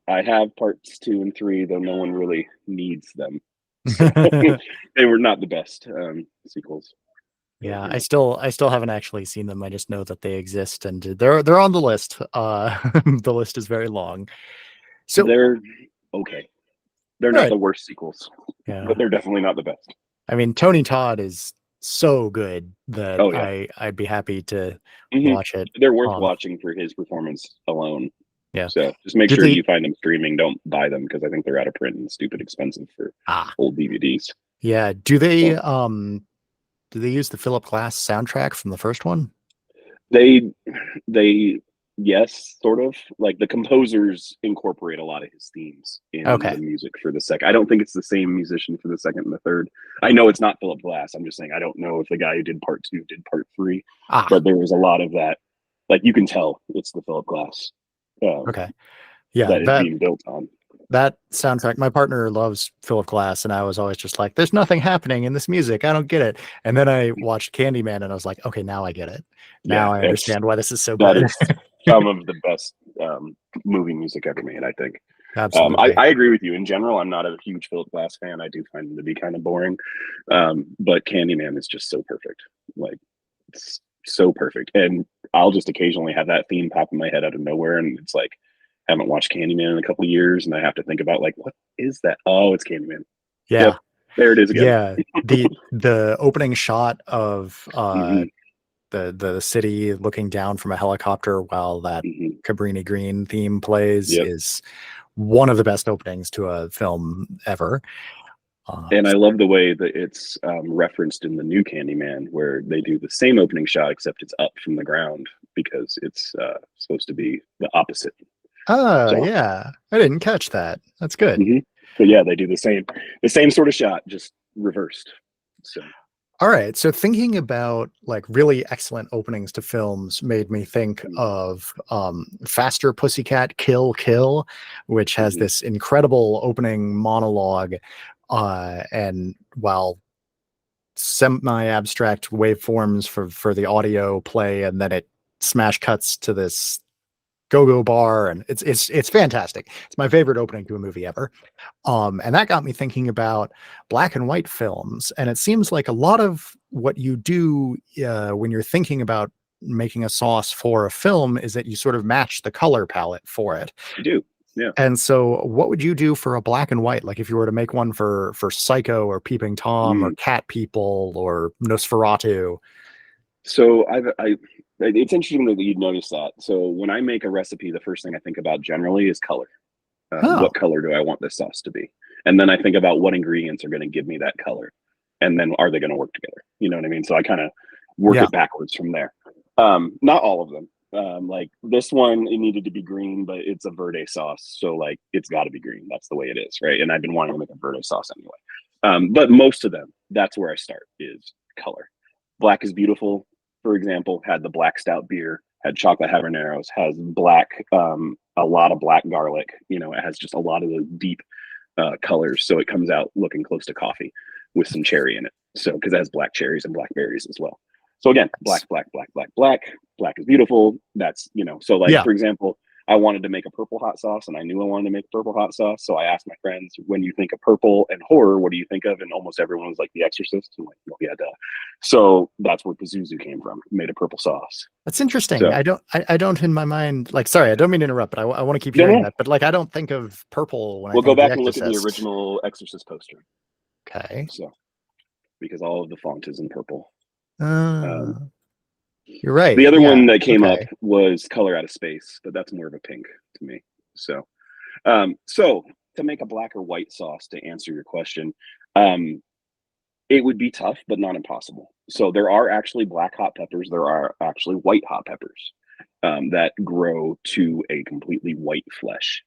I have parts 2 and 3, though no one really needs them. So they were not the best sequels. Yeah, You I know, still haven't actually seen them. I just know that they exist and they're on the list. The list is very long. So, they're okay. They're all not right. the worst sequels, Yeah. but they're definitely not the best. I mean, Tony Todd is so good that Oh yeah. I'd be happy to hmm watch it. They're worth Um, watching for his performance alone. yeah. So just make Do sure they you find them streaming. Don't buy them because I think they're out of print and stupid expensive for ah old DVDs. yeah. Do they use the Philip Glass soundtrack from the first one? They they yes, sort of. Like the composers incorporate a lot of his themes in Okay. the music for the second. I don't think it's the same musician for the second and the third. I know it's not Philip Glass. I'm just saying I don't know if the guy who did part two did part three, Ah, but there was a lot of that. Like you can tell it's the Philip Glass okay. Yeah, that is being built on. that soundtrack, my partner loves Philip Glass, and I was always just like, there's nothing happening in this music. I don't get it. And then I watched Candyman and I was like, okay, now I get it. Yeah, Now I it's understand why this is so that good. is some of the best movie music ever made. I think. Absolutely. I agree with you. In general, I'm not a huge Philip Glass fan. I do find him to be kind of boring. But Candyman is just so perfect. Like, it's so perfect. And I'll just occasionally have that theme pop in my head out of nowhere. And it's like, I haven't watched Candyman in a couple of years. And I have to think about, like, what is that? Oh, it's Candyman. Yep. Yeah. There it is again. Yeah. The opening shot of hmm the city looking down from a helicopter while that hmm Cabrini Green theme plays Yep. is one of the best openings to a film ever. And I love the way that it's referenced in the new Candyman, where they do the same opening shot, except it's up from the ground because it's supposed to be the opposite. Oh, So, yeah. I didn't catch that. That's good. mhm. But yeah, they do the same sort of shot, just reversed. So, All right. So thinking about like really excellent openings to films made me think of Faster Pussycat Kill Kill, which has mhm. this incredible opening monologue. And while semi-abstract waveforms for the audio play, and then it smash cuts to this go-go bar, and it's fantastic. It's my favorite opening to a movie ever. And that got me thinking about black and white films. And it seems like a lot of what you do when you're thinking about making a sauce for a film is that you sort of match the color palette for it. You do, yeah. And so what would you do for a black and white? Like if you were to make one for Psycho or Peeping Tom or Mm. Cat People or Nosferatu? So it's interesting that you'd notice that. So when I make a recipe, the first thing I think about generally is color. Oh, What color do I want this sauce to be? And then I think about what ingredients are going to give me that color. And then are they going to work together? You know what I mean? So I kind of work yeah. it backwards from there. Not all of them. Like this one, it needed to be green, but it's a verde sauce. So like it's got to be green. That's the way it is. Right. And I've been wanting to make a verde sauce anyway. But most of them, that's where I start is color. Black is Beautiful, for example, had the black stout beer, had chocolate habaneros, has black, a lot of black garlic. You know, it has just a lot of the deep colors, so it comes out looking close to coffee with some cherry in it. So because it has black cherries and blackberries as well. So again, black, black, black, black, black. Black is Beautiful. That's so like Yeah. for example, I wanted to make a purple hot sauce, and I knew I wanted to make purple hot sauce. So I asked my friends, when you think of purple and horror, what do you think of? And almost everyone was like The Exorcist. I'm like, oh yeah, duh. So that's where Pazuzu came from. Made a purple sauce. That's interesting. So I don't in my mind, like, sorry, I don't mean to interrupt, but I want to keep yeah, hearing yeah. that. But like, I don't think of purple when I We'll go think of The back and look at the Exorcist. original Exorcist poster. Okay. So because all of the font is in purple. Uh, Um, you're right. the other Yeah. one that came up Okay. was Color Out of Space, but that's more of a pink to me. So to make a black or white sauce, to answer your question, um, it would be tough, but not impossible. So there are actually black hot peppers. There are actually white hot peppers that grow to a completely white flesh.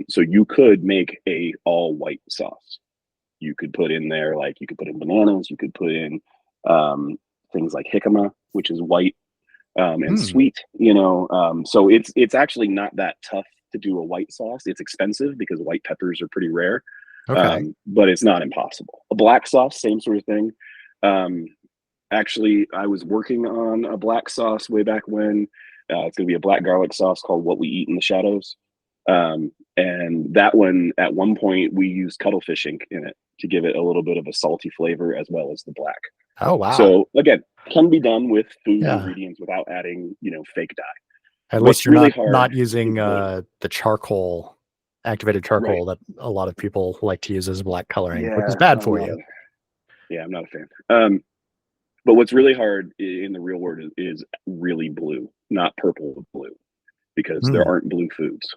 So you could make a all white sauce. You could put in there, like you could put in bananas. You could put in things like jicama, which is white and Hmm. sweet. So it's actually not that tough to do a white sauce. It's expensive because white peppers are pretty rare, Okay. but it's not impossible. A black sauce, same sort of thing. Um, Actually, I was working on a black sauce way back when. It's going to be a black garlic sauce called What We Eat in the Shadows. And that one, at one point, we used cuttlefish ink in it. to give it a little bit of a salty flavor as well as the black. Oh wow. So again, can be done with food Yeah. ingredients without adding, fake dye. At least What's you're really not hard using is blue. the charcoal, activated Right. charcoal that a lot of people like to use as black coloring, which is Yeah, bad for you. I'm not a fan. But what's really hard in the real world is really blue, not purple blue, because there Mm. aren't blue foods.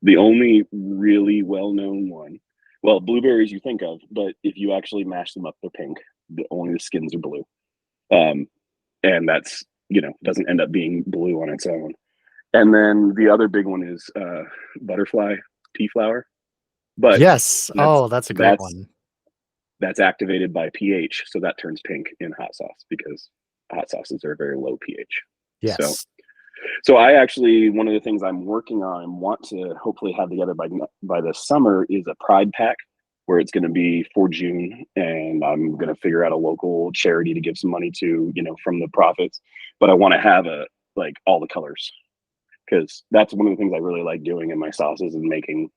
The only really well-known one, well, blueberries you think of, but if you actually mash them up, they're pink. Only the skins are blue. Um, and that's, doesn't end up being blue on its own. And then the other big one is butterfly pea flower, but Yes. that's Oh, that's a great that's one. that's activated by pH, so that turns pink in hot sauce because hot sauces are very low pH. So Yes. So I actually, one of the things I'm working on and want to hopefully have together by this summer is a Pride pack where it's going to be for June, and I'm going to figure out a local charity to give some money to, from the profits. But I want to have like all the colors, because that's one of the things I really like doing in my sauces and making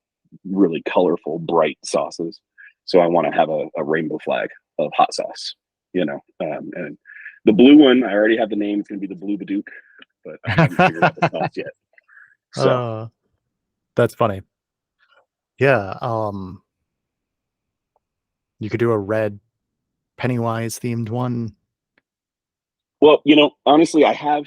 really colorful, bright sauces. So I want to have a rainbow flag of hot sauce, and the blue one, I already have the name. It's going to be the Blue Badook, but I haven't figured out the sauce yet. So, uh, that's funny. Yeah. You could do a red Pennywise themed one. well, honestly, I have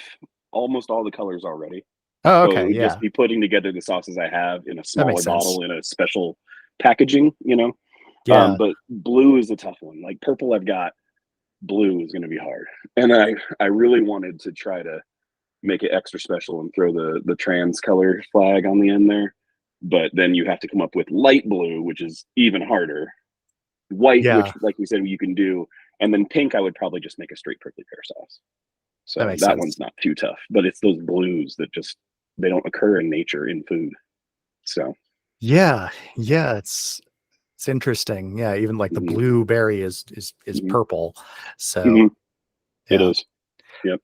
almost all the colors already. Oh, So it okay. would Yeah, just be putting together the sauces I have in a that makes smaller sense. bottle in a special packaging. Yeah. But blue is a tough one. Like purple, I've got. Blue is going to be hard. And I really wanted to try to make it extra special and throw the trans color flag on the end there. But then you have to come up with light blue, which is even harder. White, which, Yeah, like we said, you can do. And then pink, I would probably just make a straight prickly pear sauce. that So makes that sense. one's not too tough, but it's those blues that just they don't occur in nature in food. So Yeah, yeah, it's interesting. Yeah, even like the mhm, blueberry is mhm, purple. So mhm, it yeah. is. Yep.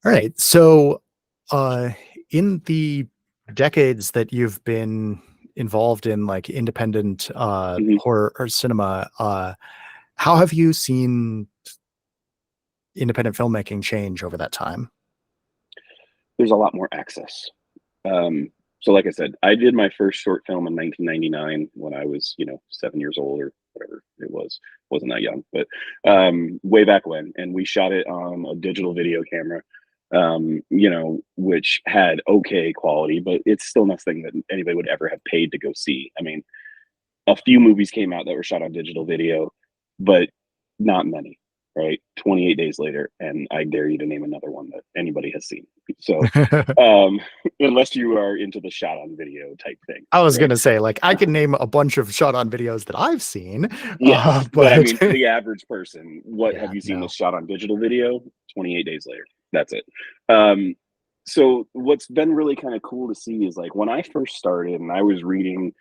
All right. So uh in the decades that you've been involved in like independent Mhm. horror or cinema, how have you seen independent filmmaking change over that time? There's a lot more access. Um, so, like I said, I did my first short film in 1999 when I was, 7 years old or whatever it was. Wasn't that young, but way back when. And we shot it on a digital video camera, which had okay quality, but it's still nothing that anybody would ever have paid to go see. I mean, a few movies came out that were shot on digital video, but not many, right? 28 days later, and I dare you to name another one that anybody has seen. So, um, unless you are into the shot on video type thing, I was right? gonna say, like, I can name a bunch of shot on videos that I've seen, Yes, but I but mean, for the average person, what yeah, have you seen no. this shot on digital video? 28 days later. That's it. Um, so what's been really kind of cool to see is like when I first started and I was reading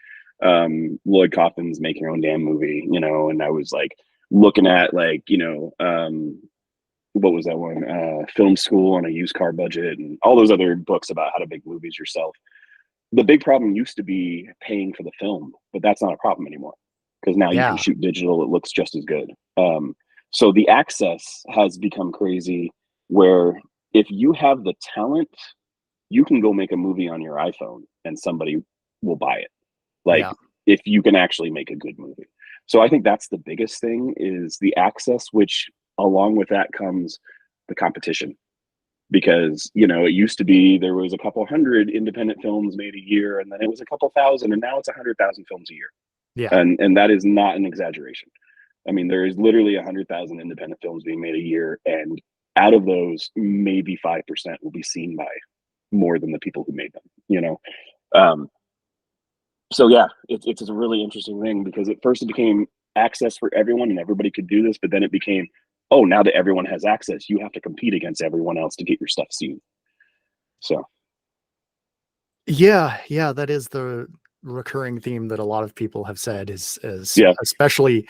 Lloyd Kaufman's Make Your Own Damn Movie, and I was like looking at like, what was that one? Film School on a Used Car Budget and all those other books about how to make movies yourself. The big problem used to be paying for the film, but that's not a problem anymore because now you can Yeah, shoot digital. It looks just as good. So the access has become crazy where if you have the talent, you can go make a movie on your iPhone and somebody will buy it. Like yeah, if you can actually make a good movie. So I think that's the biggest thing is the access, which along with that comes the competition because it used to be there was a couple hundred independent films made a year and then it was a couple thousand and now it's 100,000 films a year yeah, and that is not an exaggeration. I mean there is literally 100,000 independent films being made a year and out of those maybe 5% will be seen by more than the people who made them. um, so yeah it's a really interesting thing because at first it became access for everyone and everybody could do this but then it became, oh, now that everyone has access, you have to compete against everyone else to get your stuff seen. So, yeah, yeah. That is the recurring theme that a lot of people have said is yeah. especially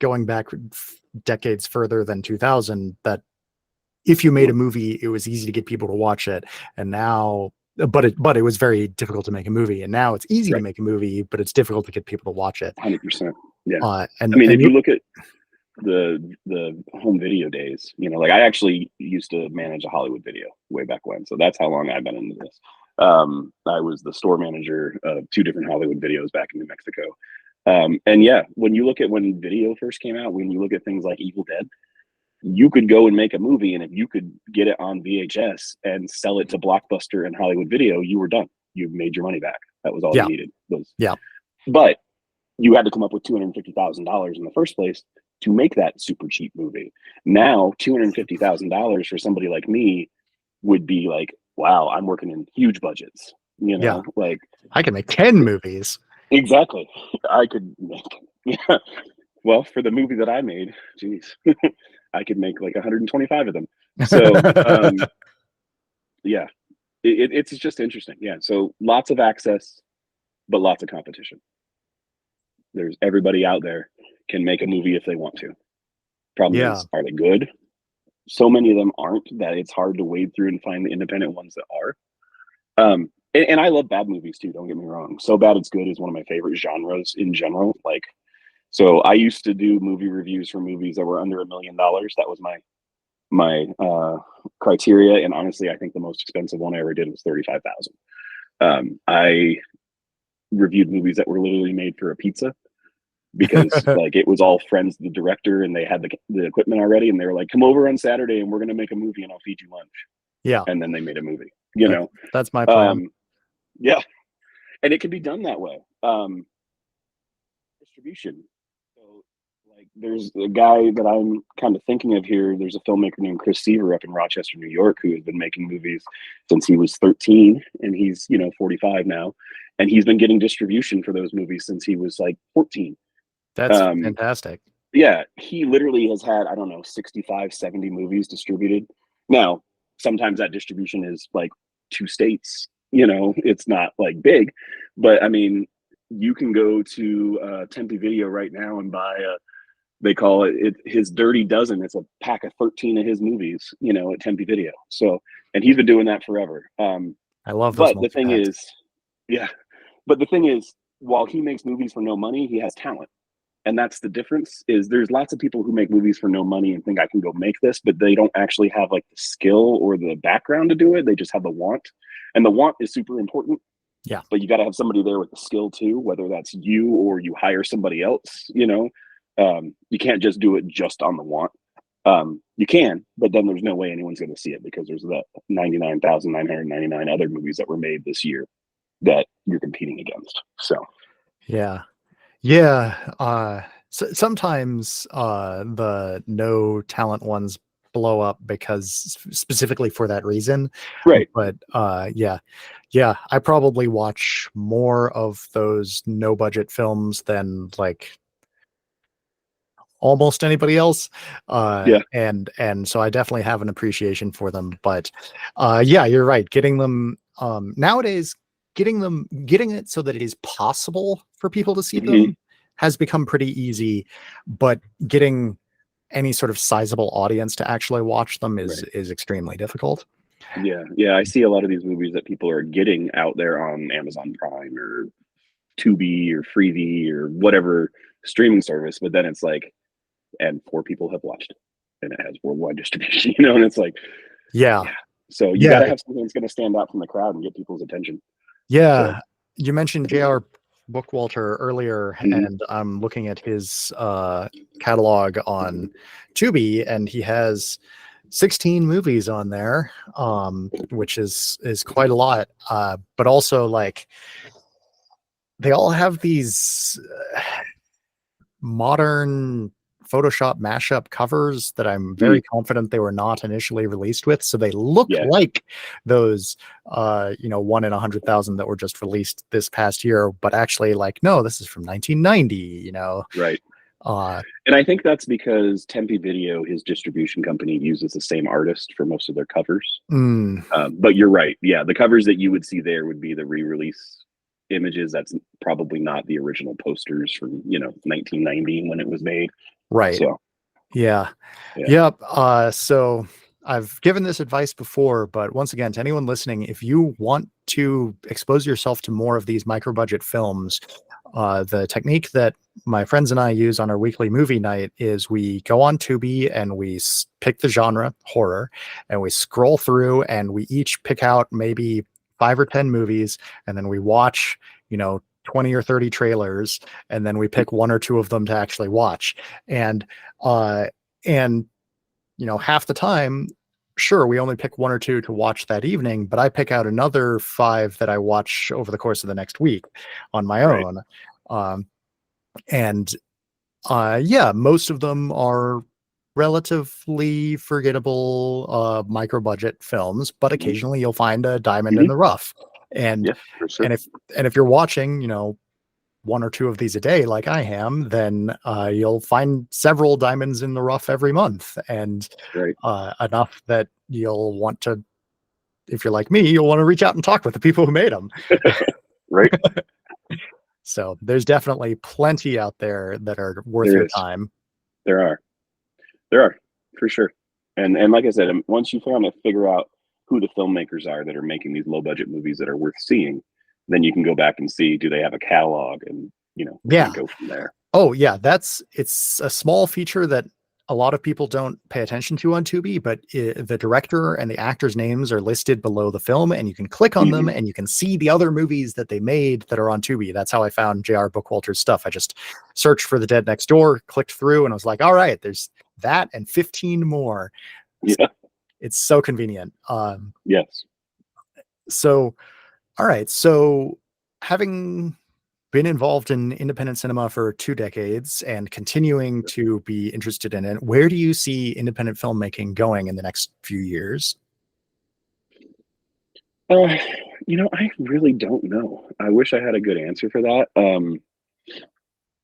going back decades further than 2000, that if you made a Mhm. movie, it was easy to get people to watch it, and now but it was very difficult to make a movie, and now it's easy to Right. make a movie, but it's difficult to get people to watch it. 100%. Yeah. And I mean, if you, you look at the home video days, like I actually used to manage a Hollywood video way back when, so that's how long I've been into this. I was the store manager of 2 different Hollywood videos back in New Mexico. And yeah, when you look at when video first came out, when you look at things like Evil Dead, you could go and make a movie, and if you could get it on VHS and sell it to Blockbuster and Hollywood Video, you were done. You made your money back. That was all yeah, you needed. yeah, But you had to come up with $250,000 in the first place to make that super cheap movie. Now, $250,000 for somebody like me would be like, wow, I'm working in huge budgets. yeah. Like I can make 10 movies. exactly. I could make, yeah. Well, for the movie that I made, geez, I could make like 125 of them. So, yeah, it's just interesting. Yeah. So lots of access, but lots of competition. There's everybody out there can make a movie if they want to. Problem Yeah, is, are they good? So many of them aren't that it's hard to wade through and find the independent ones that are. And I love bad movies too. Don't get me wrong. So bad it's good is one of my favorite genres in general. Like, so I used to do movie reviews for movies that were under $1 million. That was my criteria. And honestly, I think the most expensive one I ever did was 35,000. I reviewed movies that were literally made for a pizza because like it was all friends of the director and they had the equipment already, and they were like, come over on Saturday and we're going to make a movie and I'll feed you lunch. yeah. And then they made a movie, That's my plan. yeah. And it can be done that way. Distribution. So like there's a guy that I'm kind of thinking of here. There's a filmmaker named Chris Seaver up in Rochester, New York, who has been making movies since he was 13, and he's 45 now, and he's been getting distribution for those movies since he was like 14. That's fantastic. Yeah, he literally has had, I don't know, 65, 70 movies distributed. Now, sometimes that distribution is like 2 states, it's not like big, but I mean, you can go to Tempe Video right now and buy they call it his Dirty Dozen. It's a pack of 13 of his movies, at Tempe Video. So, and he's been doing that forever. I love those but the thing multi-packs. is, yeah, but the thing is, while he makes movies for no money, he has talent. And that's the difference. Is there's lots of people who make movies for no money and think I can go make this, but they don't actually have like the skill or the background to do it. They just have the want, and the want is super important. Yeah, but you got to have somebody there with the skill too, whether that's you or you hire somebody else. You can't just do it just on the want. You can, but then there's no way anyone's going to see it because there's the 99,999 other movies that were made this year that you're competing against. So yeah. So sometimes the no talent ones blow up because specifically for that reason. right. But yeah, I probably watch more of those no budget films than like almost anybody else. Yeah. And so I definitely have an appreciation for them. But yeah, you're right. Getting them nowadays, getting it so that it is possible for people to see them has become pretty easy, but getting any sort of sizable audience to actually watch them is extremely difficult. Yeah, I see a lot of these movies that people are getting out there on Amazon Prime or Tubi or Freevee or whatever streaming service, but then it's like, and 4 people have watched it, and it has worldwide distribution, and it's like, yeah. So you got to have something that's going to stand out from the crowd and get people's attention. Yeah, so, you mentioned J.R. Bookwalter earlier, and I'm looking at his catalog on Tubi, and he has 16 movies on there, which is quite a lot. But also, like, they all have these modern Photoshop mashup covers that I'm very confident they were not initially released with. So they look like those, 1 in 100,000 that were just released this past year, but actually like, no, this is from 1990, Right. And I think that's because Tempe Video, his distribution company, uses the same artist for most of their covers. But you're right. Yeah. The covers that you would see there would be the re-release images. That's probably not the original posters from, 1990 when it was made. Right. So, yeah. So I've given this advice before, but once again, to anyone listening, if you want to expose yourself to more of these micro budget films, the technique that my friends and I use on our weekly movie night is we go on Tubi and we pick the genre, horror, and we scroll through and we each pick out maybe 5 or 10 movies, and then we watch, 20 or 30 trailers, and then we pick 1 or 2 of them to actually watch. And uh and half the time, sure, we only pick 1 or 2 to watch that evening, but I pick out another 5 that I watch over the course of the next week on my Right. own. Um, and yeah, most of them are relatively forgettable micro budget films, but Mhm. occasionally you'll find a diamond in Mhm. the rough. And Yeah, for sure. and if you're watching, 1 or 2 of these a day, like I am, then you'll find several diamonds in the rough every month, and Right. enough that you'll want to, if you're like me, you'll want to reach out and talk with the people who made them. Right. So there's definitely plenty out there that are worth There your is. time. There are. There are, for sure. And like I said, once you kind of figure out who the filmmakers are that are making these low budget movies that are worth seeing, then you can go back and see, do they have a catalog, and kind of Yeah. go from there. Oh, yeah, it's a small feature that a lot of people don't pay attention to on Tubi, but the director and the actors' names are listed below the film, and you can click on them Hmm. and you can see the other movies that they made that are on Tubi. That's how I found J.R. Bookwalter's stuff. I just searched for The Dead Next Door, clicked through, and I was like, all right, there's that and 15 more. Yeah. It's so convenient. Yes. So, all right. So, having been involved in independent cinema for 2 decades and continuing to be interested in it, where do you see independent filmmaking going in the next few years? Uh, I really don't know. I wish I had a good answer for that.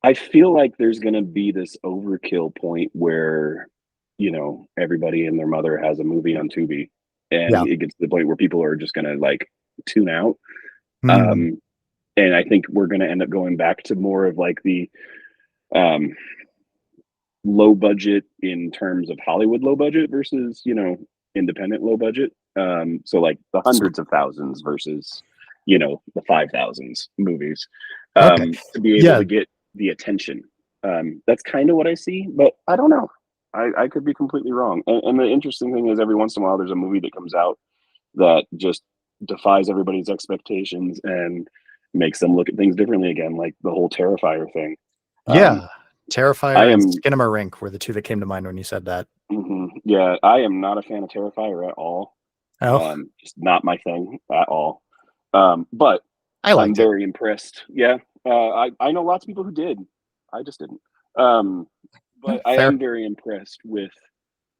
I feel like there's gonna be this overkill point where, everybody and their mother has a movie on Tubi, and Yeah. it gets to the point where people are just gonna like tune out. Hmm. Um, and I think we're gonna end up going back to more of like the um, low budget in terms of Hollywood low budget versus independent low budget. So like the So, hundreds of thousands versus the 5,000s movies, okay. to be able Yeah. to get the attention. That's kind of what I see, but I don't know. I could be completely wrong. And the interesting thing is, every once in a while, there's a movie that comes out that just defies everybody's expectations and makes them look at things differently again, like the whole Terrifier thing. Um, Yeah. I Terrifier and am Skinamarink were the 2 that came to mind when you said that. Yeah, I am not a fan of Terrifier at all. Oh, Just not my thing at all. But I I'm liked it. very impressed. Yeah, I know lots of people who did. I just didn't. Um, but I Fair. am very impressed with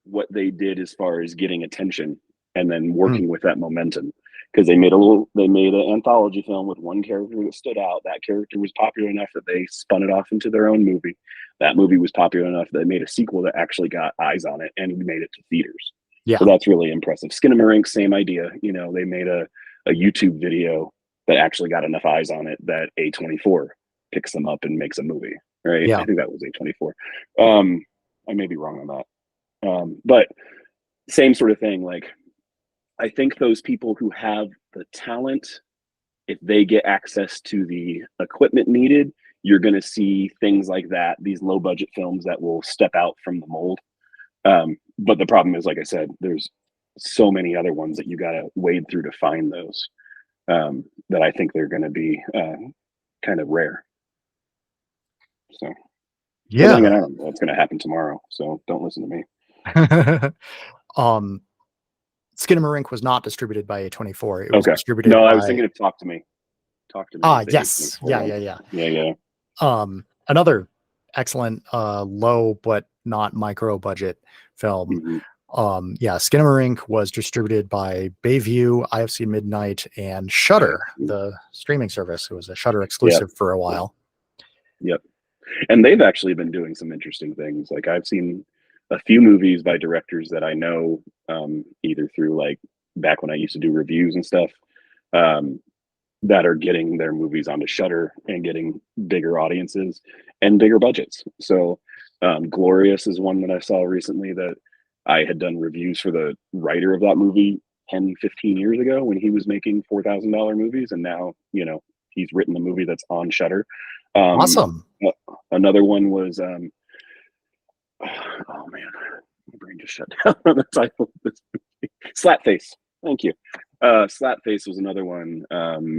what they did as far as getting attention and then Mm, working with that momentum, because they made an anthology film with one character that stood out. That character was popular enough that they spun it off into their own movie. That movie was popular enough that they made a sequel that actually got eyes on it and made it to theaters. So yeah. that's really impressive. Skinamarink, same idea. They made a YouTube video that actually got enough eyes on it that A24 picks them up and makes a movie. Right? I Yeah. think that was A24. I may be wrong on that. But same sort of thing. Like, I think those people who have the talent, if they get access to the equipment needed, you're going to see things like that, these low budget films that will step out from the mold. But the problem is, like I said, there's so many other ones that you got to wade through to find those, that I think they're going to be kind of rare. So, but then Yeah. again, I don't know what's going to happen tomorrow. So don't listen to me. um, Skinamarink was not distributed by A24. It was Okay. distributed No, I was by thinking of Talk to Me. Talk to Me is the yes. A24 Yeah, one. yeah, yeah. Yeah, yeah. Another excellent low but not micro budget film. Hmm. Yeah, Skinamarink was distributed by Bayview, IFC Midnight, and I Shudder, see. the streaming service. It was a Shudder Yeah. exclusive for a while. Yep. And they've actually been doing some interesting things. Like, I've seen a few movies by directors that I know, either through like back when I used to do reviews and stuff, um, that are getting their movies onto Shudder and getting bigger audiences and bigger budgets. So, Glorious is one that I saw recently that I had done reviews for the writer of that movie 10, 15 years ago when he was making $4,000 movies, and now, you know, he's written a movie that's on Shudder. Awesome. Another one was oh man, my brain just shut down on the title of this movie. Slapface. Thank you. Slapface was another one.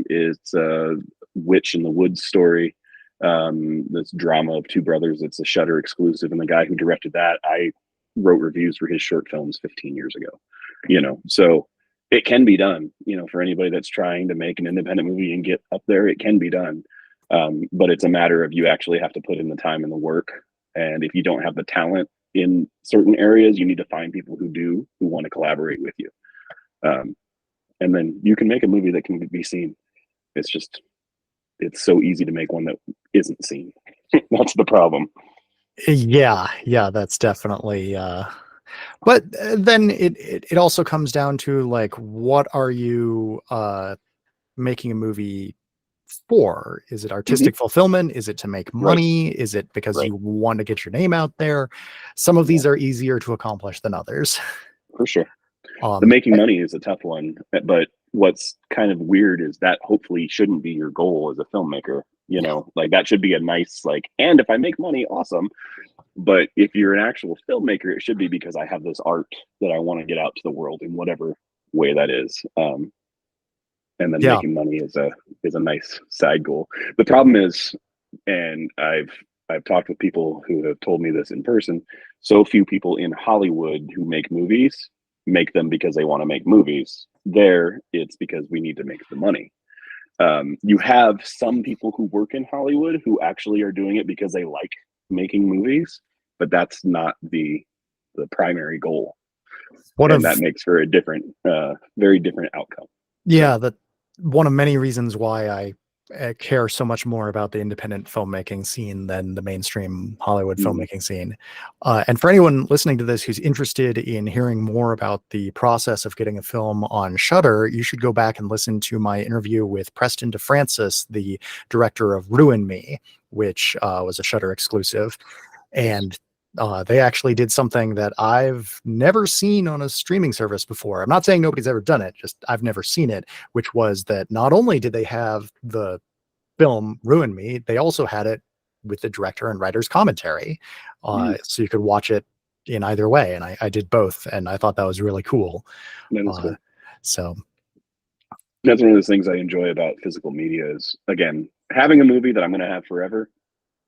It's a Witch in the Woods story. This drama of two brothers. It's a Shudder exclusive, and the guy who directed that, I wrote reviews for his short films 15 years ago. You know, so it can be done. You know, for anybody that's trying to make an independent movie and get up there, it can be done. But it's a matter of you actually have to put in the time and the work. And if you don't have the talent in certain areas, you need to find people who do, who want to collaborate with you. And then you can make a movie that can be seen. It's so easy to make one that isn't seen. That's the problem. Yeah, that's definitely but then it also comes down to, like, what are you making a movie for? Is it artistic fulfillment? Is it to make money? Right. Is it because Right. you want to get your name out there? Some of these are easier to accomplish than others. For sure. The making money is a tough one, but what's kind of weird is that hopefully shouldn't be your goal as a filmmaker. You know, like that should be a nice, like, and if I make money, awesome. But if you're an actual filmmaker, it should be because I have this art that I want to get out to the world in whatever way that is. And then making money is a nice side goal. The problem is, and I've talked with people who have told me this in person, so few people in Hollywood who make movies make them because they want to make movies. There, it's because we need to make the money. You have some people who work in Hollywood who actually are doing it because they like making movies, but that's not the primary goal. That makes for a different, very different outcome. Yeah, that one of many reasons why I care so much more about the independent filmmaking scene than the mainstream Hollywood filmmaking scene. And for anyone listening to this who's interested in hearing more about the process of getting a film on Shudder, you should go back and listen to my interview with Preston DeFrancis, the director of Ruin Me, which was a Shudder exclusive. And they actually did something that I've never seen on a streaming service before. I'm not saying nobody's ever done it, just I've never seen it, which was that not only did they have the film Ruin Me, they also had it with the director and writer's commentary. So you could watch it in either way. And I did both, and I thought that was really cool. Cool. So that's one of those things I enjoy about physical media is, again, having a movie that I'm going to have forever,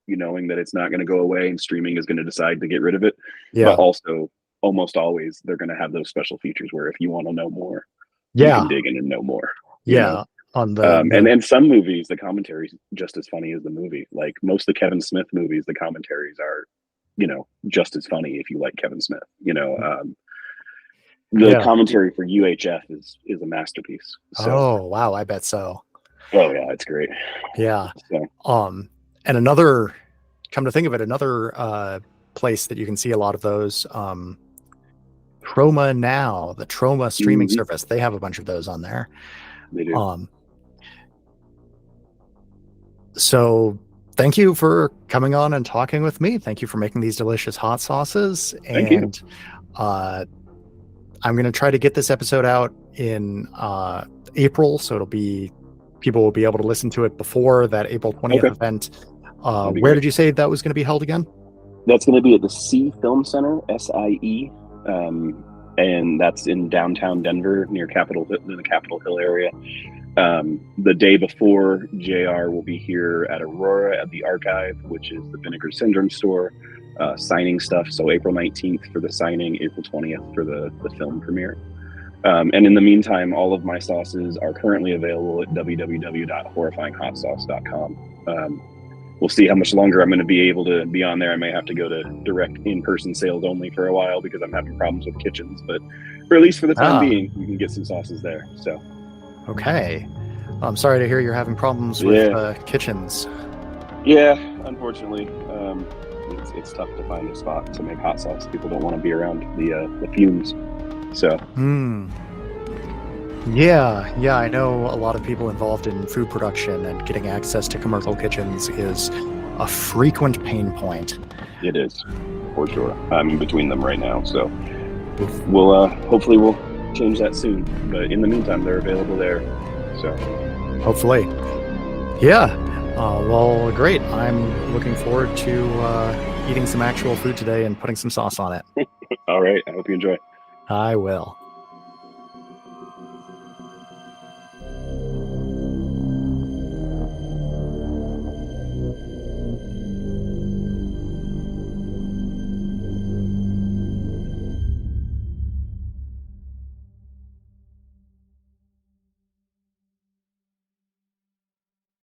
you knowing that it's not going to go away and streaming is going to decide to get rid of it. But also almost always they're going to have those special features where if you want to know more, you can dig in and know more. You know? On the and some movies, the commentary is just as funny as the movie. Like most of the Kevin Smith movies, the commentaries are, you know, just as funny if you like Kevin Smith. You know, the commentary for UHF is a masterpiece. So. Oh wow, I bet so. Oh yeah, it's great. Yeah. So. And another, come to think of it, another place that you can see a lot of those, Troma Now, the Troma streaming service, they have a bunch of those on there. They do. So thank you for coming on and talking with me. Thank you for making these delicious hot sauces. Thank you. I'm going to try to get this episode out in April, so people will be able to listen to it before that April 20th event. Where did you say that was going to be held again? That's going to be at the SIE Film Center, SIE, and that's in downtown Denver near the Capitol Hill area. The day before, JR will be here at Aurora at the Archive, which is the Vinegar Syndrome store, signing stuff. So April 19th for the signing, April 20th for the film premiere. And in the meantime, all of my sauces are currently available at www.horrifyinghotsauce.com. We'll see how much longer I'm going to be able to be on there. I may have to go to direct in-person sales only for a while because I'm having problems with kitchens, but or at least for the time being, you can get some sauces there. So, okay. I'm sorry to hear you're having problems with kitchens. Yeah, unfortunately, it's tough to find a spot to make hot sauce. People don't want to be around the fumes. So. Yeah, I know a lot of people involved in food production, and getting access to commercial kitchens is a frequent pain point. It is, for sure. I'm in between them right now, so we'll hopefully we'll change that soon. But in the meantime, they're available there. So hopefully. Yeah. Well, great. I'm looking forward to eating some actual food today and putting some sauce on it. all right, I hope you enjoy. I will.